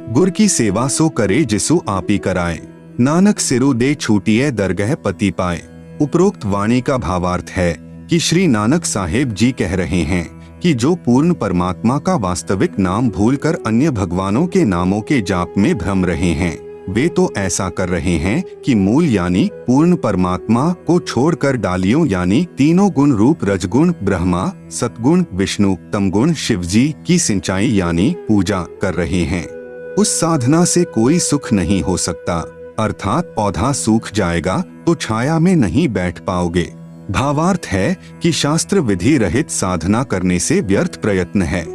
गुर की सेवा सो करे जिसु आपी कराए, नानक सिरु दे छूटिए दरगह पति पाए। उपरोक्त वाणी का भावार्थ है कि श्री नानक साहेब जी कह रहे हैं कि जो पूर्ण परमात्मा का वास्तविक नाम भूलकर अन्य भगवानों के नामों के जाप में भ्रम रहे हैं, वे तो ऐसा कर रहे हैं कि मूल यानी पूर्ण परमात्मा को छोड़कर डालियों यानी तीनों गुण रूप रजगुण ब्रह्मा, सतगुण विष्णु, तमगुण शिवजी की सिंचाई यानी पूजा कर रहे हैं। उस साधना से कोई सुख नहीं हो सकता, अर्थात पौधा सूख जाएगा तो छाया में नहीं बैठ पाओगे। भावार्थ है कि शास्त्र विधि रहित साधना करने से व्यर्थ प्रयत्न है,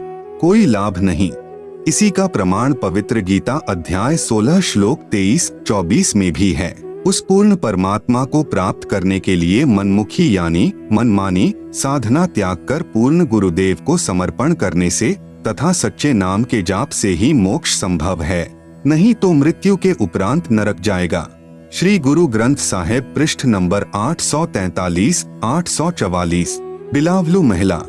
कोई लाभ नहीं। इसी का प्रमाण पवित्र गीता अध्याय 16 श्लोक 23-24 में भी है। उस पूर्ण परमात्मा को प्राप्त करने के लिए मनमुखी यानी मनमानी साधना त्याग कर पूर्ण गुरुदेव को समर्पण करने से तथा सच्चे नाम के जाप से ही मोक्ष संभव है, नहीं तो मृत्यु के उपरांत नरक जाएगा। श्री गुरु ग्रंथ साहिब पृष्ठ नंबर 843-844। बिलावलू महिला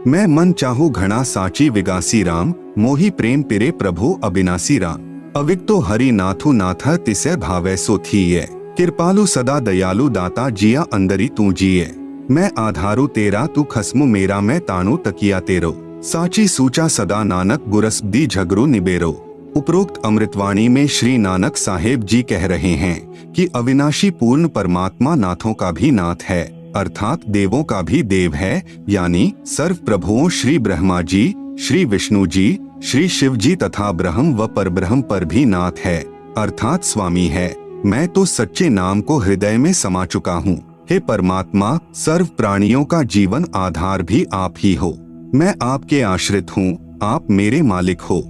मैं मन चाहू घना साची विगासी राम, मोही प्रेम पिरे प्रभु अविनासी राम। अविक्तो हरि नाथु नाथ तिसे भावे सो थीये, कृपालु सदा दयालु दाता जिया अंदरी तू जिये। मैं आधारू तेरा तू खस्मु मेरा मैं ताणु तकिया तेरो, साची सूचा सदा नानक गुरस दी झगरू निबेरो। उपरोक्त अमृतवाणी में श्री नानक साहेब जी कह रहे हैं कि अविनाशी पूर्ण परमात्मा नाथों का भी नाथ है, अर्थात देवों का भी देव है, यानी सर्व प्रभुओं श्री ब्रह्मा जी, श्री विष्णु जी, श्री शिव जी तथा ब्रह्म व परब्रह्म पर भी नाथ है, अर्थात स्वामी है। मैं तो सच्चे नाम को हृदय में समा चुका हूँ। हे परमात्मा, सर्व प्राणियों का जीवन आधार भी आप ही हो। मैं आपके आश्रित हूँ, आप मेरे मालिक हो।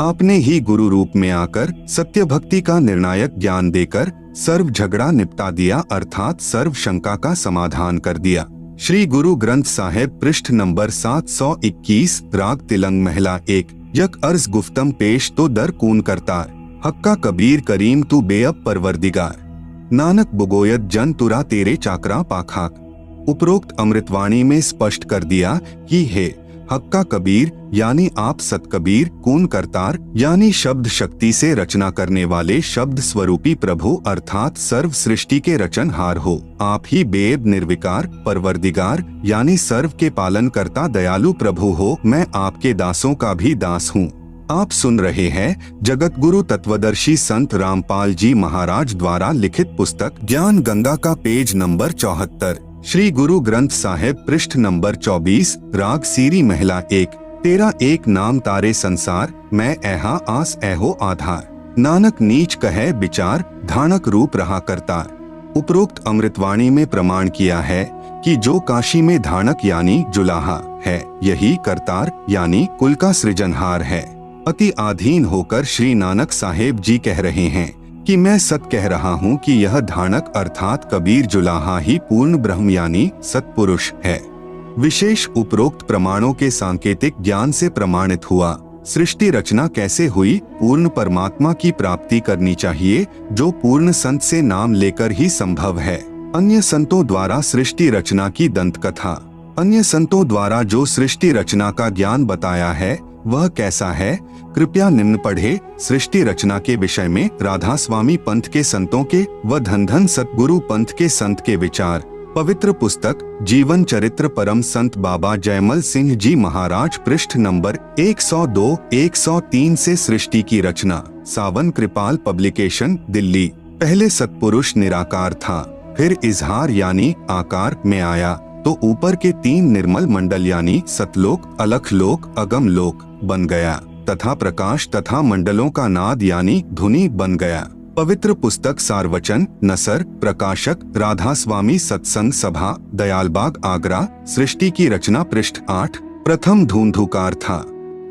आपने ही गुरु रूप में आकर सत्य भक्ति का निर्णायक ज्ञान देकर सर्व झगड़ा निपटा दिया, अर्थात सर्व शंका का समाधान कर दिया। श्री गुरु ग्रंथ साहिब पृष्ठ नंबर 721, राग तिलंग महिला 1। यक अर्ज गुफ्तम पेश तो दर कून करतार, हक्का कबीर करीम तू बेअब परवरदिगार। नानक बुगोयत जन तुरा तेरे चाकरा पाखाक। उपरोक्त अमृतवाणी में स्पष्ट कर दिया कि हे हक्का कबीर यानी आप सतकबीर, कून करतार यानी शब्द शक्ति से रचना करने वाले शब्द स्वरूपी प्रभु अर्थात सर्व सृष्टि के रचनहार हो। आप ही बेब निर्विकार परवरदिगार यानी सर्व के पालन करता दयालु प्रभु हो। मैं आपके दासों का भी दास हूँ। आप सुन रहे हैं जगत गुरु तत्वदर्शी संत रामपाल जी महाराज द्वारा लिखित पुस्तक ज्ञान गंगा का पेज नंबर 74, श्री गुरु ग्रंथ साहिब पृष्ठ नंबर 24, राग सीरी महिला 1। तेरा एक नाम तारे संसार, मैं ऐहा आस ऐहो आधार। नानक नीच कहे विचार, धानक रूप रहा करतार। उपरोक्त अमृतवाणी में प्रमाण किया है कि जो काशी में धानक यानी जुलाहा है, यही करतार यानी कुल का सृजनहार है। अति आधीन होकर श्री नानक साहेब जी कह रहे हैं कि मैं सत कह रहा हूँ कि यह धानक अर्थात कबीर जुलाहा ही पूर्ण ब्रह्म यानी सत्पुरुष है। विशेष उपरोक्त प्रमाणों के सांकेतिक ज्ञान से प्रमाणित हुआ। सृष्टि रचना कैसे हुई? पूर्ण परमात्मा की प्राप्ति करनी चाहिए, जो पूर्ण संत से नाम लेकर ही संभव है। अन्य संतों द्वारा सृष्टि रचना की दंत कथा। अन्य संतों द्वारा जो सृष्टि रचना का ज्ञान बताया है वह कैसा है? कृपया निम्न पढ़े। सृष्टि रचना के विषय में राधा स्वामी पंथ के संतों के व धन धन सतगुरु पंथ के संत के विचार। पवित्र पुस्तक जीवन चरित्र परम संत बाबा जयमल सिंह जी महाराज, पृष्ठ नंबर 102-103 से सृष्टि की रचना। सावन कृपाल पब्लिकेशन, दिल्ली। पहले सतपुरुष निराकार था, फिर इजहार यानी आकार में आया तो ऊपर के 3 निर्मल मंडल यानी सतलोक, अलखलोक, अगम लोक बन गया तथा प्रकाश तथा मंडलों का नाद यानी धुनी बन गया। पवित्र पुस्तक सारवचन, नसर, प्रकाशक राधा स्वामी सत्संग सभा, दयालबाग, आगरा। सृष्टि की रचना, पृष्ठ 8। प्रथम धूंधुकार था,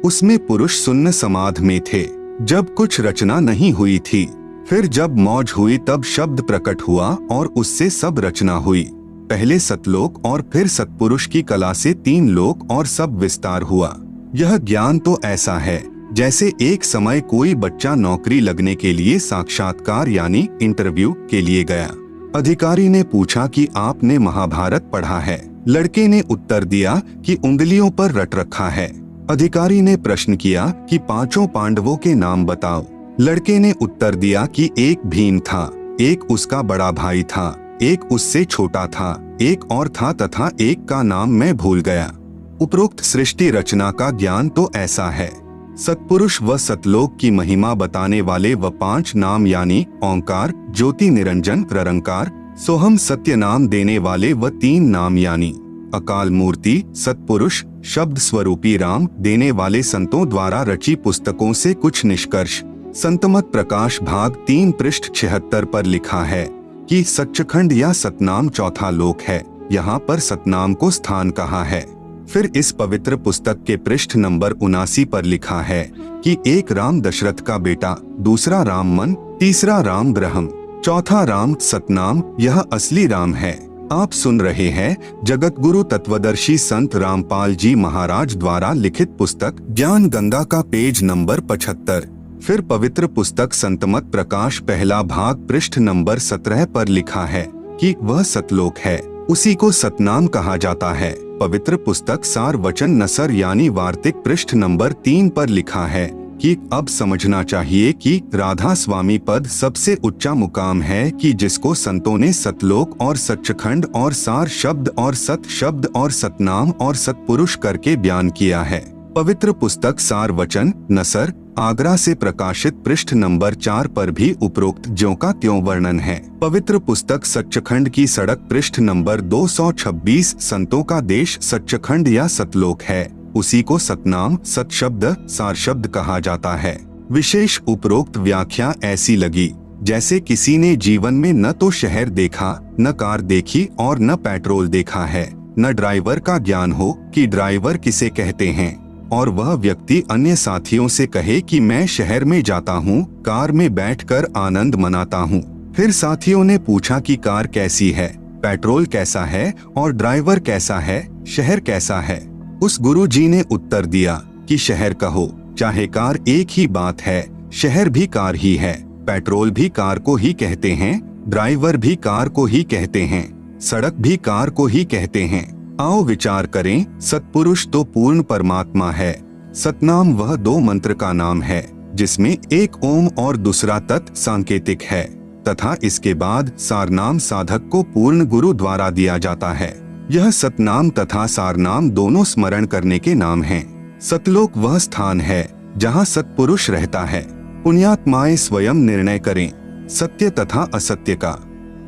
उसमें पुरुष सुन्न समाध में थे, जब कुछ रचना नहीं हुई थी। फिर जब मौज हुई तब शब्द प्रकट हुआ और उससे सब रचना हुई। पहले सतलोक और फिर सतपुरुष की कला से 3 लोक और सब विस्तार हुआ। यह ज्ञान तो ऐसा है जैसे एक समय कोई बच्चा नौकरी लगने के लिए साक्षात्कार यानी इंटरव्यू के लिए गया। अधिकारी ने पूछा कि आपने महाभारत पढ़ा है? लड़के ने उत्तर दिया कि उंगलियों पर रट रखा है। अधिकारी ने प्रश्न किया कि 5 पांडवों के नाम बताओ। लड़के ने उत्तर दिया कि एक भीम था, एक उसका बड़ा भाई था, एक उससे छोटा था, एक और था तथा एक का नाम मैं भूल गया। उपरोक्त सृष्टि रचना का ज्ञान तो ऐसा है। सतपुरुष व सतलोक की महिमा बताने वाले व 5 नाम यानी ओंकार, ज्योति निरंजन, निरंकार, सोहम सत्य नाम देने वाले व 3 नाम यानी अकाल मूर्ति, सतपुरुष, शब्द स्वरूपी राम देने वाले संतों द्वारा रची पुस्तकों से कुछ निष्कर्ष। संतमत प्रकाश भाग 3 पृष्ठ 76 पर लिखा है कि सच्चखंड या सतनाम चौथा लोक है, यहाँ पर सतनाम को स्थान कहा है। फिर इस पवित्र पुस्तक के पृष्ठ नंबर 79 पर लिखा है कि एक राम दशरथ का बेटा, दूसरा राम मन, तीसरा राम ब्रह्म, चौथा राम सतनाम, यह असली राम है। आप सुन रहे हैं जगत गुरु तत्वदर्शी संत रामपाल जी महाराज द्वारा लिखित पुस्तक ज्ञान गंगा का पेज नंबर 75। फिर पवित्र पुस्तक संतमत प्रकाश पहला भाग पृष्ठ नंबर 17 पर लिखा है कि वह सतलोक है, उसी को सतनाम कहा जाता है। पवित्र पुस्तक सार वचन नसर यानी वार्तिक पृष्ठ नंबर 3 पर लिखा है कि अब समझना चाहिए कि राधा स्वामी पद सबसे ऊंचा मुकाम है कि जिसको संतों ने सतलोक और सच्चखंड और सार शब्द और सत शब्द और सतनाम और सतपुरुष करके बयान किया है। पवित्र पुस्तक सार वचन नसर आगरा से प्रकाशित पृष्ठ नंबर 4 पर भी उपरोक्त ज्यों का त्यों वर्णन है। पवित्र पुस्तक सच्चखंड की सड़क पृष्ठ नंबर 226 संतों का देश सच्चखंड या सतलोक है, उसी को सतनाम, सतशब्द, सार शब्द कहा जाता है। विशेष उपरोक्त व्याख्या ऐसी लगी जैसे किसी ने जीवन में न तो शहर देखा, न कार देखी और न पेट्रोल देखा है, न ड्राइवर का ज्ञान हो कि ड्राइवर किसे कहते हैं, और वह व्यक्ति अन्य साथियों से कहे कि मैं शहर में जाता हूँ, कार में बैठकर आनंद मनाता हूँ। फिर साथियों ने पूछा कि कार कैसी है, पेट्रोल कैसा है और ड्राइवर कैसा है, शहर कैसा है। उस गुरुजी ने उत्तर दिया कि शहर कहो चाहे कार, एक ही बात है, शहर भी कार ही है, पेट्रोल भी कार को ही कहते हैं, ड्राइवर भी कार को ही कहते हैं, सड़क भी कार को ही कहते हैं। आओ विचार करें, सतपुरुष तो पूर्ण परमात्मा है, सतनाम वह 2 मंत्र का नाम है जिसमें एक ओम और दूसरा तत् सांकेतिक है, तथा इसके बाद सारनाम साधक को पूर्ण गुरु द्वारा दिया जाता है। यह सतनाम तथा सारनाम दोनों स्मरण करने के नाम हैं। सतलोक वह स्थान है जहाँ सतपुरुष रहता है। पुण्यात्माएं स्वयं निर्णय करें सत्य तथा असत्य का।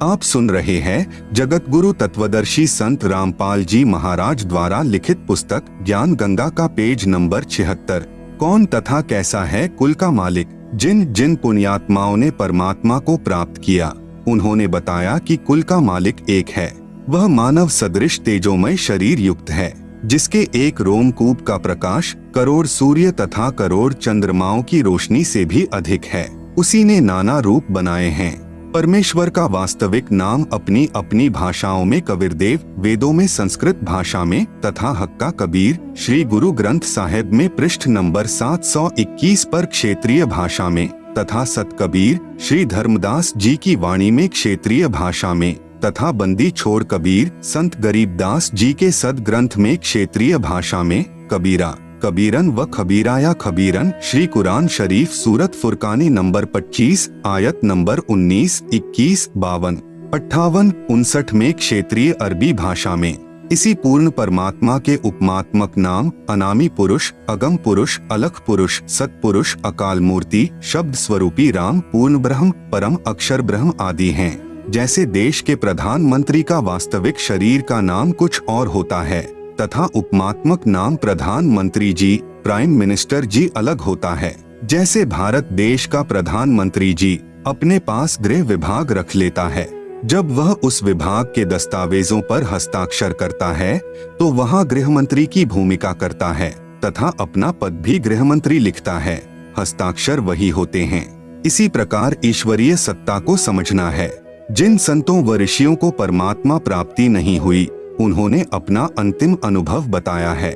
आप सुन रहे हैं जगत गुरु तत्वदर्शी संत रामपाल जी महाराज द्वारा लिखित पुस्तक ज्ञान गंगा का पेज नंबर 76। कौन तथा कैसा है कुल का मालिक? जिन जिन पुण्यात्माओं ने परमात्मा को प्राप्त किया उन्होंने बताया कि कुल का मालिक एक है। वह मानव सदृश तेजोमय शरीर युक्त है, जिसके एक रोमकूप का प्रकाश करोड़ सूर्य तथा करोड़ चंद्रमाओं की रोशनी से भी अधिक है। उसी ने नाना रूप बनाए हैं। परमेश्वर का वास्तविक नाम अपनी अपनी भाषाओं में कबीरदेव, वेदों में संस्कृत भाषा में, तथा हक्का कबीर श्री गुरु ग्रंथ साहिब में पृष्ठ नंबर 721 पर क्षेत्रीय भाषा में, तथा सत कबीर श्री धर्मदास जी की वाणी में क्षेत्रीय भाषा में, तथा बंदी छोड़ कबीर संत गरीबदास जी के सद ग्रंथ में क्षेत्रीय भाषा में कबीरा, कबीरन व खबीरा या खबीरन श्री कुरान शरीफ सूरत फुरकानी नंबर 25 आयत नंबर 19, 21, 52, 58, 59 में क्षेत्रीय अरबी भाषा में। इसी पूर्ण परमात्मा के उपमात्मक नाम अनामी पुरुष, अगम पुरुष, अलख पुरुष, सतपुरुष, अकाल मूर्ति, शब्द स्वरूपी राम, पूर्ण ब्रह्म, परम अक्षर ब्रह्म आदि हैं। जैसे देश के प्रधानमंत्री का वास्तविक शरीर का नाम कुछ और होता है तथा उपमात्मक नाम प्रधानमंत्री जी, प्राइम मिनिस्टर जी अलग होता है। जैसे भारत देश का प्रधानमंत्री जी अपने पास गृह विभाग रख लेता है, जब वह उस विभाग के दस्तावेजों पर हस्ताक्षर करता है तो वहाँ गृह मंत्री की भूमिका करता है तथा अपना पद भी गृह मंत्री लिखता है। हस्ताक्षर वही होते हैं। इसी प्रकार ईश्वरीय सत्ता को समझना है। जिन संतों व ऋषियों को परमात्मा प्राप्ति नहीं हुई, उन्होंने अपना अंतिम अनुभव बताया है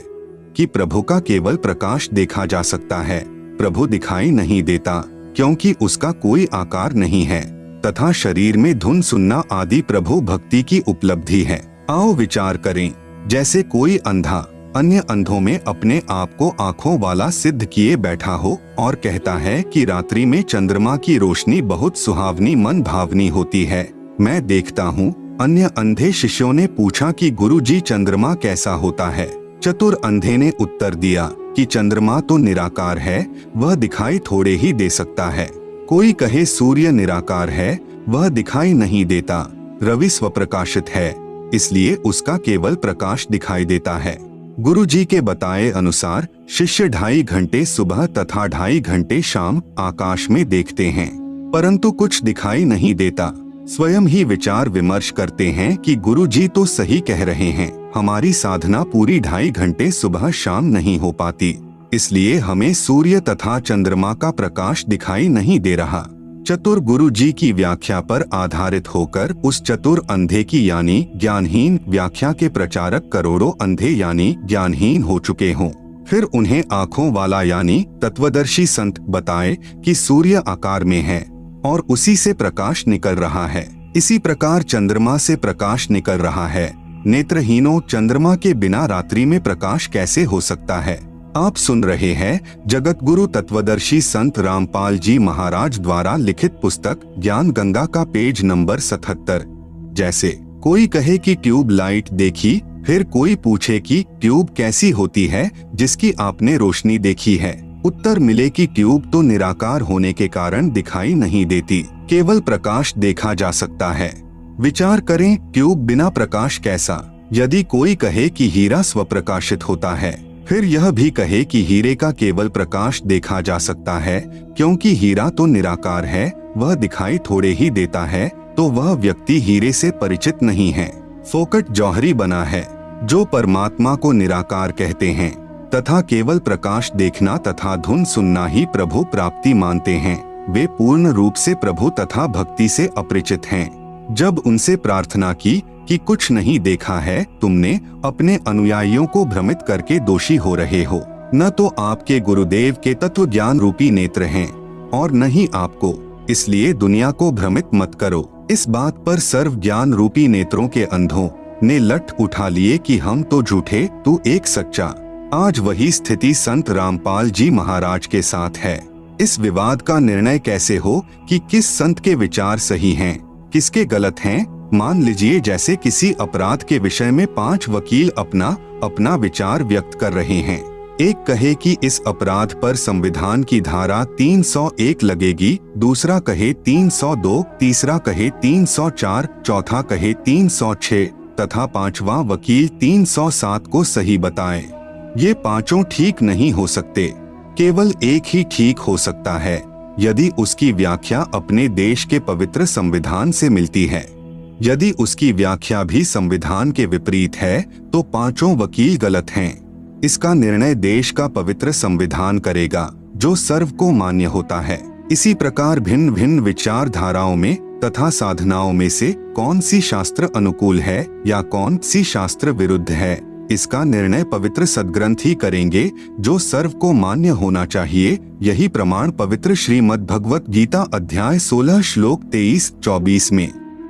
कि प्रभु का केवल प्रकाश देखा जा सकता है, प्रभु दिखाई नहीं देता क्योंकि उसका कोई आकार नहीं है, तथा शरीर में धुन सुनना आदि प्रभु भक्ति की उपलब्धि है। आओ विचार करें, जैसे कोई अंधा अन्य अंधों में अपने आप को आँखों वाला सिद्ध किए बैठा हो और कहता है कि रात्रि में चंद्रमा की रोशनी बहुत सुहावनी मन भावनी होती है, मैं देखता हूँ। अन्य अंधे शिष्यों ने पूछा कि गुरुजी चंद्रमा कैसा होता है? चतुर अंधे ने उत्तर दिया कि चंद्रमा तो निराकार है, वह दिखाई थोड़े ही दे सकता है। कोई कहे सूर्य निराकार है, वह दिखाई नहीं देता, रवि स्वप्रकाशित है, इसलिए उसका केवल प्रकाश दिखाई देता है। गुरुजी के बताए अनुसार शिष्य 2.5 घंटे सुबह तथा 2.5 घंटे शाम आकाश में देखते हैं, परंतु कुछ दिखाई नहीं देता। स्वयं ही विचार विमर्श करते हैं कि गुरुजी तो सही कह रहे हैं, हमारी साधना पूरी 2.5 घंटे सुबह शाम नहीं हो पाती, इसलिए हमें सूर्य तथा चंद्रमा का प्रकाश दिखाई नहीं दे रहा। चतुर गुरुजी की व्याख्या पर आधारित होकर उस चतुर अंधे की यानी ज्ञानहीन व्याख्या के प्रचारक करोड़ों अंधे यानी ज्ञानहीन हो चुके हों। फिर उन्हें आँखों वाला यानी तत्वदर्शी संत बताए कि सूर्य आकार में है और उसी से प्रकाश निकल रहा है। इसी प्रकार चंद्रमा से प्रकाश निकल रहा है। नेत्रहीनों, चंद्रमा के बिना रात्रि में प्रकाश कैसे हो सकता है? आप सुन रहे हैं जगत गुरु तत्वदर्शी संत रामपाल जी महाराज द्वारा लिखित पुस्तक ज्ञान गंगा का पेज नंबर 77। जैसे कोई कहे कि ट्यूब लाइट देखी, फिर कोई पूछे कि ट्यूब कैसी होती है जिसकी आपने रोशनी देखी है। उत्तर मिले कि ट्यूब तो निराकार होने के कारण दिखाई नहीं देती, केवल प्रकाश देखा जा सकता है। विचार करें, ट्यूब बिना प्रकाश कैसा? यदि कोई कहे कि हीरा स्वप्रकाशित होता है, फिर यह भी कहे कि हीरे का केवल प्रकाश देखा जा सकता है क्योंकि हीरा तो निराकार है, वह दिखाई थोड़े ही देता है, तो वह व्यक्ति हीरे से परिचित नहीं है, फोकट जौहरी बना है। जो परमात्मा को निराकार कहते हैं तथा केवल प्रकाश देखना तथा धुन सुनना ही प्रभु प्राप्ति मानते हैं, वे पूर्ण रूप से प्रभु तथा भक्ति से अपरिचित हैं। जब उनसे प्रार्थना की कि कुछ नहीं देखा है, तुमने अपने अनुयायियों को भ्रमित करके दोषी हो रहे हो। न तो आपके गुरुदेव के तत्व ज्ञान रूपी नेत्र हैं और न ही आपको, इसलिए दुनिया को भ्रमित मत करो। इस बात पर सर्व ज्ञान रूपी नेत्रों के अंधों ने लठ उठा लिए कि हम तो झूठे, तू एक सच्चा। आज वही स्थिति संत रामपाल जी महाराज के साथ है। इस विवाद का निर्णय कैसे हो कि किस संत के विचार सही हैं, किसके गलत हैं? मान लीजिए जैसे किसी अपराध के विषय में 5 वकील अपना अपना विचार व्यक्त कर रहे हैं। एक कहे कि इस अपराध पर संविधान की धारा 301 लगेगी, दूसरा कहे 302, तीसरा कहे 304, चौथा कहे 306 तथा 5वां वकील 307 को सही बताए। ये पांचों ठीक नहीं हो सकते, केवल एक ही ठीक हो सकता है यदि उसकी व्याख्या अपने देश के पवित्र संविधान से मिलती है। यदि उसकी व्याख्या भी संविधान के विपरीत है तो पांचों वकील गलत हैं। इसका निर्णय देश का पवित्र संविधान करेगा जो सर्व को मान्य होता है। इसी प्रकार भिन्न भिन्न विचारधाराओं में तथा साधनाओं में से कौन सी शास्त्र अनुकूल है या कौन सी शास्त्र विरुद्ध है, इसका निर्णय पवित्र सद्ग्रंथ ही करेंगे, जो सर्व को मान्य होना चाहिए। यही प्रमाण पवित्र श्रीमद् भगवत गीता अध्याय 16 श्लोक 23-24 में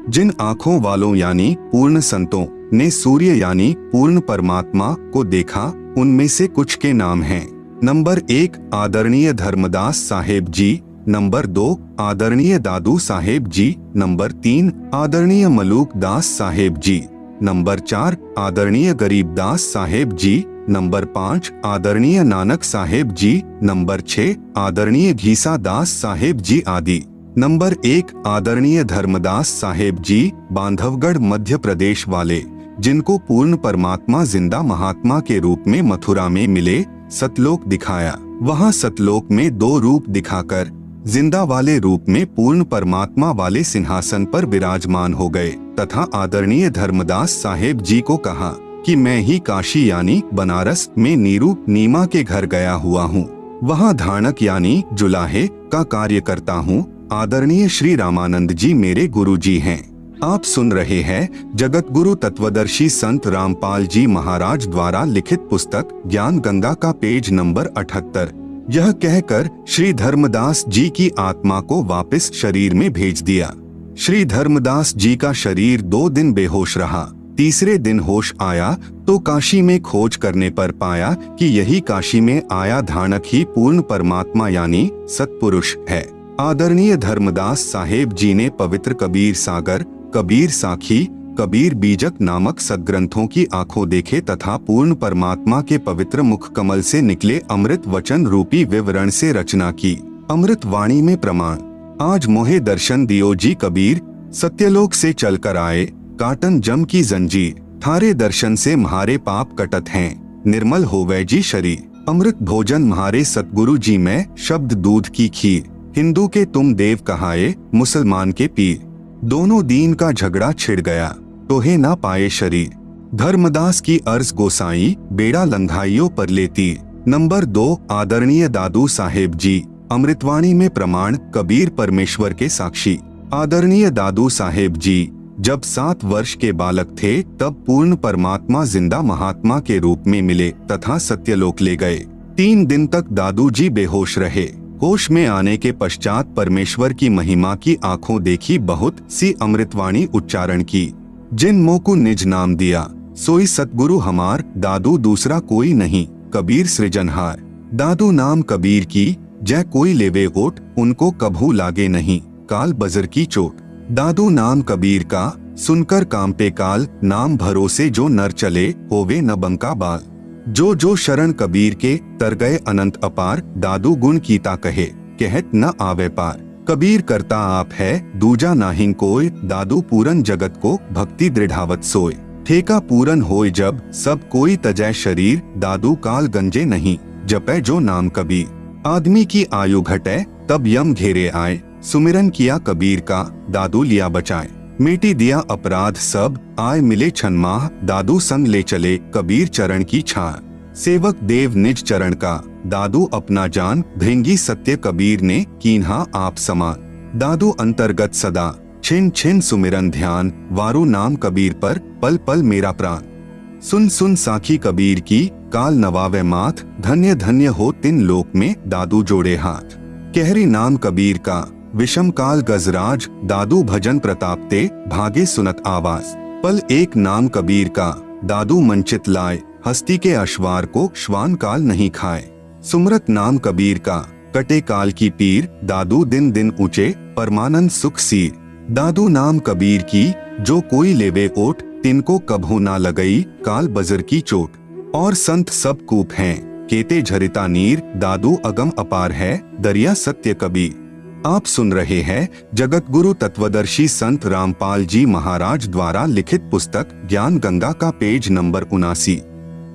जिन आँखों वालों यानी पूर्ण संतों ने सूर्य यानी पूर्ण परमात्मा को देखा, उनमें से कुछ के नाम हैं। नंबर 1 आदरणीय धर्मदास साहेब जी, नंबर 2 आदरणीय दादू साहेब जी, नंबर 3 आदरणीय मलूक दास साहेब जी, नंबर 4 आदरणीय गरीबदास साहेब जी, नंबर 5 आदरणीय नानक साहेब जी, नंबर 6 आदरणीय घीसा दास साहेब जी आदि। नंबर 1 आदरणीय धर्मदास साहेब जी, बांधवगढ़ मध्य प्रदेश वाले, जिनको पूर्ण परमात्मा जिंदा महात्मा के रूप में मथुरा में मिले, सतलोक दिखाया। वहां सतलोक में 2 रूप दिखाकर जिंदा वाले रूप में पूर्ण परमात्मा वाले सिंहासन पर विराजमान हो गए तथा आदरणीय धर्मदास साहेब जी को कहा कि मैं ही काशी यानी बनारस में नीरू नीमा के घर गया हुआ हूँ। वहाँ धाणक यानी जुलाहे का कार्य करता हूँ। आदरणीय श्री रामानंद जी मेरे गुरु जी हैं। आप सुन रहे हैं जगत गुरु तत्वदर्शी संत रामपाल जी महाराज द्वारा लिखित पुस्तक ज्ञान गंगा का पेज नंबर 78। यह कहकर श्री धर्मदास जी की आत्मा को वापस शरीर में भेज दिया। श्री धर्मदास जी का शरीर 2 दिन बेहोश रहा। तीसरे दिन होश आया तो काशी में खोज करने पर पाया कि यही काशी में आया धाणक ही पूर्ण परमात्मा यानी सत्पुरुष है। आदरणीय धर्मदास साहेब जी ने पवित्र कबीर सागर, कबीर साखी, कबीर बीजक नामक सद्ग्रंथों की आंखों देखे तथा पूर्ण परमात्मा के पवित्र मुख कमल से निकले अमृत वचन रूपी विवरण से रचना की। अमृत वाणी में प्रमाण, आज मोहे दर्शन दियो जी कबीर, सत्यलोक से चलकर आए, काटन जम की जंजीर, थारे दर्शन से म्हारे पाप कटत हैं, निर्मल होवे जी शरीर। अमृत भोजन म्हारे सतगुरु जी में, शब्द दूध की खीर, हिंदू के तुम देव कहाए, मुसलमान के पीर, दोनों दीन का झगड़ा छिड़ गया, तोहे ना पाए शरीर। धर्मदास की अर्ज गोसाई, बेड़ा लंघाइयों पर लेती। नंबर 2 आदरणीय दादू साहेब जी, अमृतवाणी में प्रमाण, कबीर परमेश्वर के साक्षी। आदरणीय दादू साहेब जी जब 7 वर्ष के बालक थे तब पूर्ण परमात्मा जिंदा महात्मा के रूप में मिले तथा सत्यलोक ले गए। 3 दिन तक दादू जी बेहोश रहे। होश में आने के पश्चात परमेश्वर की महिमा की आंखों देखी, बहुत सी अमृतवाणी उच्चारण की। जिन मोह को निज नाम दिया, सोई सतगुरु हमार, दादू दूसरा कोई नहीं, कबीर सृजनहार। दादू नाम कबीर की, जय कोई लेवे ओट, उनको कभू लागे नहीं, काल बजर की चोट। दादू नाम कबीर का, सुनकर काम पे काल, नाम भरोसे जो नर चले, होवे न बंका बाल। जो शरण कबीर के, तर गए अनंत अपार, दादू गुण कीता कहे, कहत न आवे पार। कबीर करता आप है, दूजा नाहिं कोय, दादू पूरन जगत को, भक्ति दृढ़ावत सोय। ठेका पूरन होय जब, सब कोई तजय शरीर, दादू काल गंजे नहीं, जपै जो नाम कबीर। आदमी की आयु घटे, तब यम घेरे आए, सुमिरन किया कबीर का, दादू लिया बचाए। मिटी दिया अपराध सब, आए मिले छनमाह, दादू संग ले चले, कबीर चरण की छाह। सेवक देव निज चरण का, दादू अपना जान, भृंगी सत्य कबीर ने, कीन्हा आप समान। दादू अंतर्गत सदा, छिन छिन सुमिरन ध्यान, वारू नाम कबीर पर, पल पल मेरा प्राण। सुन सुन साखी कबीर की, काल नवावे माथ, धन्य धन्य हो तिन लोक में, दादू जोड़े हाथ। कहरी नाम कबीर का, विषम काल गजराज, दादू भजन प्रतापते, भागे सुनत आवाज। पल एक नाम कबीर का, दादू मंचित लाए, हस्ती के अश्वार को, श्वान काल नहीं खाए। सुमरत नाम कबीर का, कटे काल की पीर, दादू दिन दिन ऊंचे, परमानंद सुख सीर। दादू नाम कबीर की, जो कोई लेवे ओट, तिनको कभू ना लगई, काल बजर की चोट। और संत सब कूप हैं, केते झरिता नीर, दादू अगम अपार है, दरिया सत्य कबीर। आप सुन रहे हैं जगत गुरु तत्वदर्शी संत रामपाल जी महाराज द्वारा लिखित पुस्तक ज्ञान गंगा का पेज नंबर 79।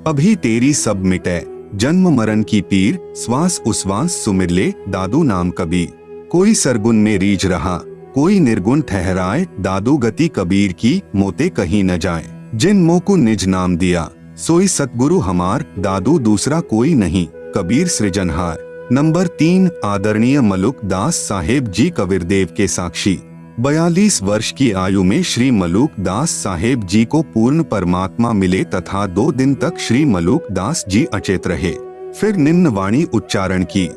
अभी तेरी सब मिटे, जन्म मरण की पीर, श्वास उश्वास सुमिर ले, दादू नाम कबीर। कोई सरगुन में रीझ रहा, कोई निर्गुण ठहराए, दादू गति कबीर की, मोते कहीं न जाए। जिन मोह को निज नाम दिया, सोई सतगुरु हमार, दादू दूसरा कोई नहीं, कबीर सृजनहार। नंबर 3 आदरणीय मलुक दास साहेब जी कबीरदेव के साक्षी। 42 वर्ष की आयु में श्री मलूक दास साहेब जी को पूर्ण परमात्मा मिले तथा 2 दिन तक श्री मलूक दास जी अचेत रहे। फिर निम्न वाणी उच्चारण की,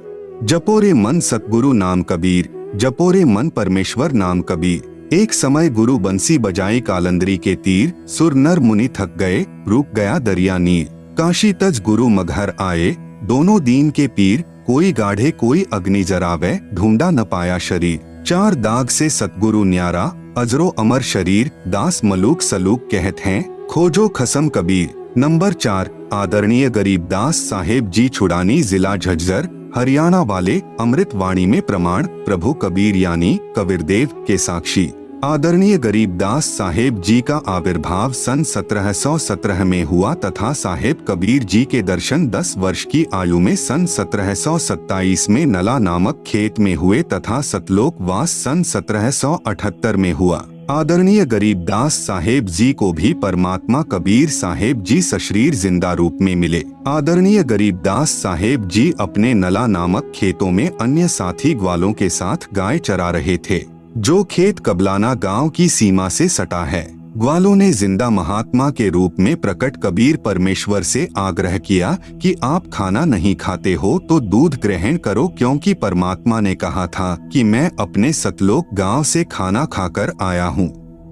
जपोरे मन सतगुरु नाम कबीर, जपोरे मन परमेश्वर नाम कबीर। एक समय गुरु बंसी बजाई कालंदरी के तीर, सुर नर मुनि थक गए, रुक गया दरिया नीर। काशी तज गुरु मगहर आए, दोनों दीन के पीर, कोई गाढ़े कोई अग्नि जरावे, ढूंढा न पाया शरीर। 4 दाग से सतगुरु न्यारा, अजरो अमर शरीर, दास मलूक सलूक कहत हैं, खोजो खसम कबीर। नंबर 4, आदरणीय गरीबदास साहेब जी छुड़ानी, जिला झज्जर, हरियाणा वाले। अमृत वाणी में प्रमाण, प्रभु कबीर यानी कबीरदेव के साक्षी। आदरणीय गरीबदास साहेब जी का आविर्भाव सन 1717 में हुआ तथा साहेब कबीर जी के दर्शन 10 वर्ष की आयु में सन 1727 में नला नामक खेत में हुए तथा सतलोक वास सन 1778 में हुआ। आदरणीय गरीबदास साहेब जी को भी परमात्मा कबीर साहेब जी सशरीर जिंदा रूप में मिले। आदरणीय गरीबदास साहेब जी अपने नला नामक खेतों में अन्य साथी ग्वालों के साथ गाय चरा रहे थे, जो खेत कबलाना गांव की सीमा से सटा है। ग्वालों ने जिंदा महात्मा के रूप में प्रकट कबीर परमेश्वर से आग्रह किया कि आप खाना नहीं खाते हो तो दूध ग्रहण करो, क्योंकि परमात्मा ने कहा था कि मैं अपने सतलोक गांव से खाना खाकर आया हूँ।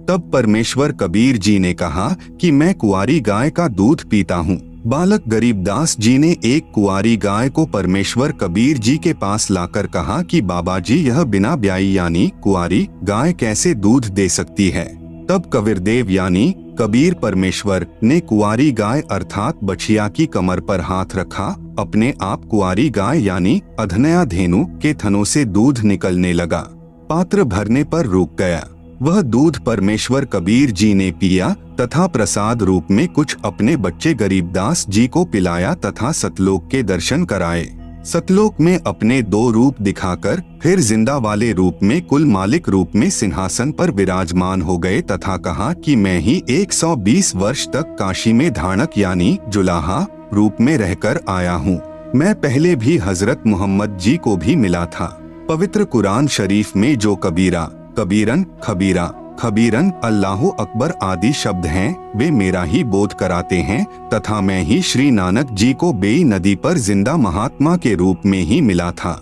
तब परमेश्वर कबीर जी ने कहा कि मैं कुंवारी गाय का दूध पीता हूँ। बालक गरीबदास जी ने एक कुंवारी गाय को परमेश्वर कबीर जी के पास लाकर कहा कि बाबा जी, यह बिना ब्याई यानी कुंवारी गाय कैसे दूध दे सकती है। तब कबीरदेव यानी कबीर परमेश्वर ने कुंवारी गाय अर्थात बछिया की कमर पर हाथ रखा। अपने आप कुंवारी गाय यानी अधनया धेनु के थनों से दूध निकलने लगा। पात्र भरने पर रुक गया। वह दूध परमेश्वर कबीर जी ने पिया तथा प्रसाद रूप में कुछ अपने बच्चे गरीबदास जी को पिलाया तथा सतलोक के दर्शन कराए। सतलोक में अपने 2 रूप दिखाकर फिर जिंदा वाले रूप में कुल मालिक रूप में सिंहासन पर विराजमान हो गए तथा कहा कि मैं ही 120 वर्ष तक काशी में धाणक यानी जुलाहा रूप में रहकर आया हूँ। मैं पहले भी हजरत मोहम्मद जी को भी मिला था। पवित्र कुरान शरीफ में जो कबीरा, कबीरन, खबीरा, खबीरन, अल्लाहु अकबर आदि शब्द हैं, वे मेरा ही बोध कराते हैं तथा मैं ही श्री नानक जी को बेई नदी पर जिंदा महात्मा के रूप में ही मिला था।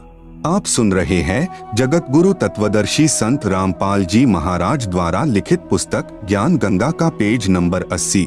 आप सुन रहे हैं जगत गुरु तत्वदर्शी संत रामपाल जी महाराज द्वारा लिखित पुस्तक ज्ञान गंगा का पेज नंबर 80।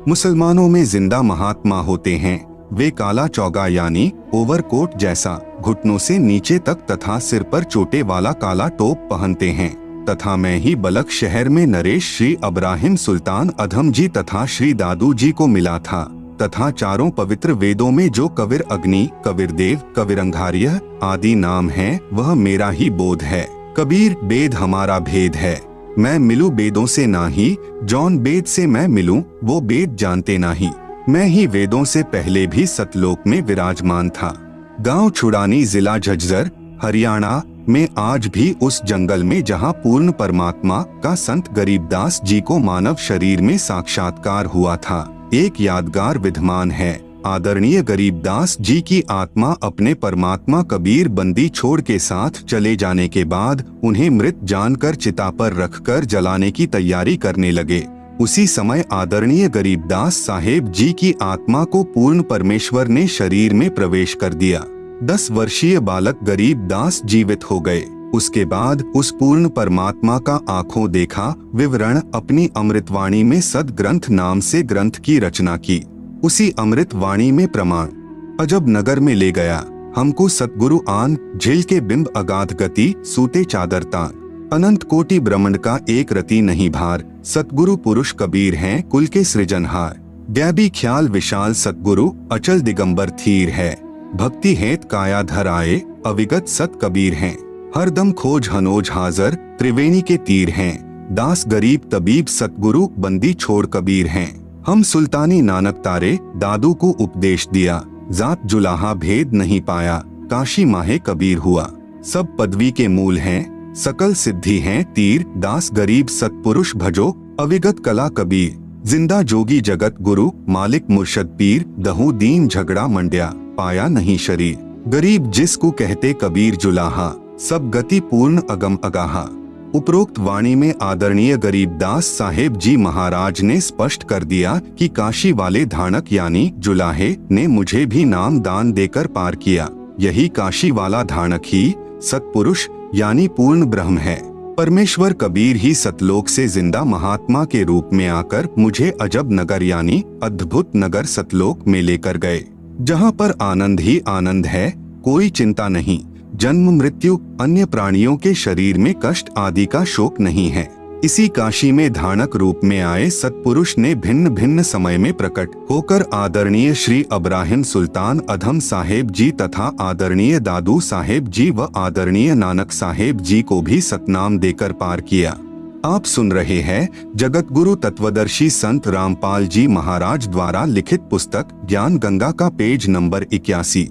मुसलमानों में जिंदा महात्मा होते हैं, वे काला चौगा यानी ओवरकोट जैसा घुटनों से नीचे तक तथा सिर पर चोटे वाला काला टोप पहनते हैं तथा मैं ही बलक शहर में नरेश श्री अब्राहिम सुल्तान अधम जी तथा श्री दादू जी को मिला था तथा चारों पवित्र वेदों में जो कबीर अग्नि, कबीरदेव, कबीरंघार्य आदि नाम हैं, वह मेरा ही बोध है। कबीर वेद हमारा भेद है, मैं मिलूं वेदों से नाही, जौन वेद से मैं मिलूं वो वेद जानते नाही। मैं ही वेदों से पहले भी सतलोक में विराजमान था। गांव छुड़ानी, जिला झज्जर, हरियाणा में आज भी उस जंगल में जहां पूर्ण परमात्मा का संत गरीबदास जी को मानव शरीर में साक्षात्कार हुआ था, एक यादगार विद्यमान है। आदरणीय गरीबदास जी की आत्मा अपने परमात्मा कबीर बंदी छोड़ के साथ चले जाने के बाद उन्हें मृत जानकर चिता पर रखकर जलाने की तैयारी करने लगे। उसी समय आदरणीय गरीबदास साहेब जी की आत्मा को पूर्ण परमेश्वर ने शरीर में प्रवेश कर दिया। 10 वर्षीय बालक गरीबदास जीवित हो गए। उसके बाद उस पूर्ण परमात्मा का आंखों देखा विवरण अपनी अमृतवाणी में सदग्रंथ नाम से ग्रंथ की रचना की। उसी अमृतवाणी में प्रमाण अजब नगर में ले गया हमको सतगुरु आन, झिल के बिंब अगाध गति, सूते चादर तान, अनंत कोटि ब्रह्मांड का एक रति नहीं भार, सतगुरु पुरुष कबीर हैं कुल के सृजनहार। दैवी ख्याल विशाल सतगुरु, अचल दिगंबर थीर है, भक्ति हेत काया धर आए, अविगत सत कबीर हैं, हरदम खोज हनोज हाजर, त्रिवेणी के तीर हैं, दास गरीब तबीब सतगुरु बंदी छोड़ कबीर हैं। हम सुल्तानी नानक तारे, दादू को उपदेश दिया, जात जुलाहा भेद नहीं पाया, काशी माहे कबीर हुआ। सब पदवी के मूल हैं, सकल सिद्धि हैं तीर, दास गरीब सतपुरुष भजो, अविगत कला कबीर, जिंदा जोगी जगत गुरु, मालिक मुर्शद पीर, दहू दीन झगड़ा मंड्या, पाया नहीं शरीर। गरीब जिसको कहते कबीर जुलाहा, सब गति पूर्ण अगम अगाहा, उपरोक्त वाणी में आदरणीय गरीबदास साहेब जी महाराज ने स्पष्ट कर दिया कि काशी वाले धानक यानी जुलाहे ने मुझे भी नाम दान देकर पार किया। यही काशी वाला धानक ही सतपुरुष यानी पूर्ण ब्रह्म है। परमेश्वर कबीर ही सतलोक से जिंदा महात्मा के रूप में आकर मुझे अजब नगर यानी अद्भुत नगर सतलोक में लेकर गए, जहाँ पर आनंद ही आनंद है, कोई चिंता नहीं, जन्म मृत्यु, अन्य प्राणियों के शरीर में कष्ट आदि का शोक नहीं है। इसी काशी में धानक रूप में आए सतपुरुष ने भिन्न भिन्न समय में प्रकट होकर आदरणीय श्री अब्राहिम सुल्तान अधम साहेब जी तथा आदरणीय दादू साहेब जी व आदरणीय नानक साहेब जी को भी सतनाम देकर पार किया। आप सुन रहे हैं जगत गुरु तत्वदर्शी संत रामपाल जी महाराज द्वारा लिखित पुस्तक ज्ञान गंगा का पेज नंबर 81।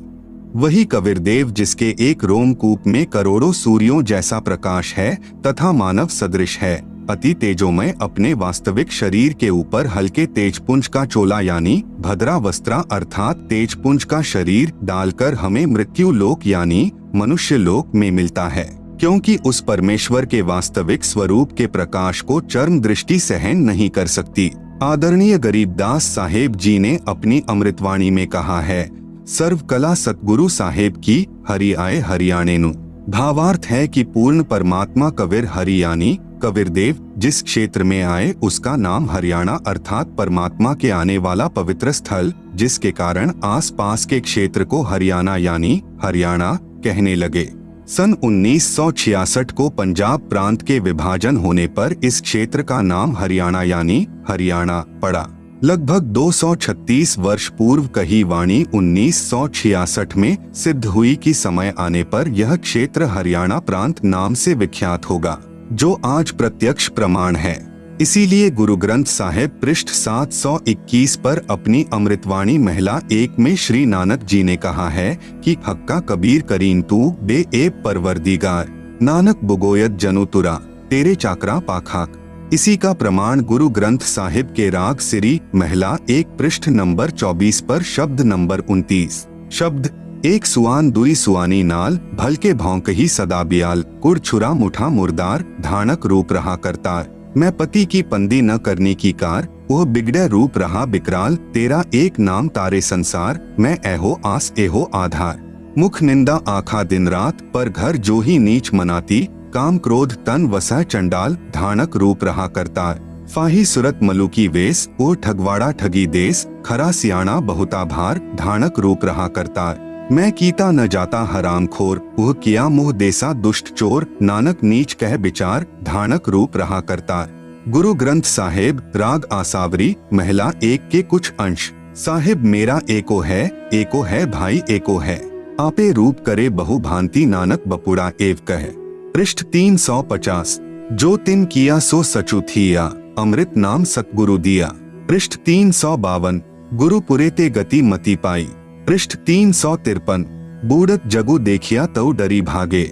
वही कबीरदेव जिसके एक रोमकूप में करोड़ों सूर्यों जैसा प्रकाश है तथा मानव सदृश है, अति तेजोमय, अपने वास्तविक शरीर के ऊपर हल्के तेजपुंज का चोला यानी भद्रा वस्त्रा अर्थात तेजपुंज का शरीर डालकर हमें मृत्यु लोक यानी मनुष्य लोक में मिलता है, क्योंकि उस परमेश्वर के वास्तविक स्वरूप के प्रकाश को चर्म दृष्टि सहन नहीं कर सकती। आदरणीय गरीबदास साहेब जी ने अपनी अमृतवाणी में कहा है, सर्व कला सतगुरु साहेब की, हरि आए हरियाणे नु। भावार्थ है कि पूर्ण परमात्मा कबीर हरि यानी कबीरदेव जिस क्षेत्र में आए उसका नाम हरियाणा अर्थात परमात्मा के आने वाला पवित्र स्थल, जिसके कारण आसपास के क्षेत्र को हरियाणा यानी हरियाणा कहने लगे। सन 1966 को पंजाब प्रांत के विभाजन होने पर इस क्षेत्र का नाम हरियाणा यानी हरियाणा पड़ा। लगभग 236 वर्ष पूर्व कही वाणी 1966 में सिद्ध हुई कि समय आने पर यह क्षेत्र हरियाणा प्रांत नाम से विख्यात होगा, जो आज प्रत्यक्ष प्रमाण है। इसीलिए गुरु ग्रंथ साहिब पृष्ठ 721 पर अपनी अमृतवाणी महिला 1 में श्री नानक जी ने कहा है कि हक्का कबीर करीन तू बे एब परवरदिगार, नानक बुगोयत जनु तुरा तेरे चाकरा पाखाक। इसी का प्रमाण गुरु ग्रंथ साहिब के राग सिरी महिला 1 पृष्ठ नंबर 24 पर शब्द नंबर 29, शब्द एक सुआन दुई सुआनी नाल, भलके भौंक ही सदा बियाल, कुड़ छुरा मुठा मुर्दार, धानक रूप रहा करतार। मैं पति की पंदी न करने की कार, वह बिगड़े रूप रहा बिकराल, तेरा एक नाम तारे संसार, मैं एहो आस एहो आधार। मुख निंदा आखा दिन रात, पर घर जो ही नीच मनाती, काम क्रोध तन वसा चंडाल, धानक रूप रहा करतार। फाही सुरत मलुकी वेश, ओ ठगवाड़ा ठगी देश, खरा सियाणा बहुता भार, धानक रूप रहा करतार। मैं कीता न जाता हराम खोर, वह किया मुँह देसा दुष्ट चोर, नानक नीच कह विचार, धानक रूप रहा करतार। गुरु ग्रंथ साहिब राग आसावरी महिला 1 के कुछ अंश। साहिब मेरा एको है भाई एको है, आपे रूप करे बहु भांति, नानक बपुड़ा एव कहे। पृष्ठ 350। जो तिन किया सो सचु थिया, अमृत नाम सतगुरु दिया। पृष्ठ 352। गुरु पुरे ते गति मति पाई। पृष्ठ 353। बूढ़त जगु देखिया तौ डरी भागे।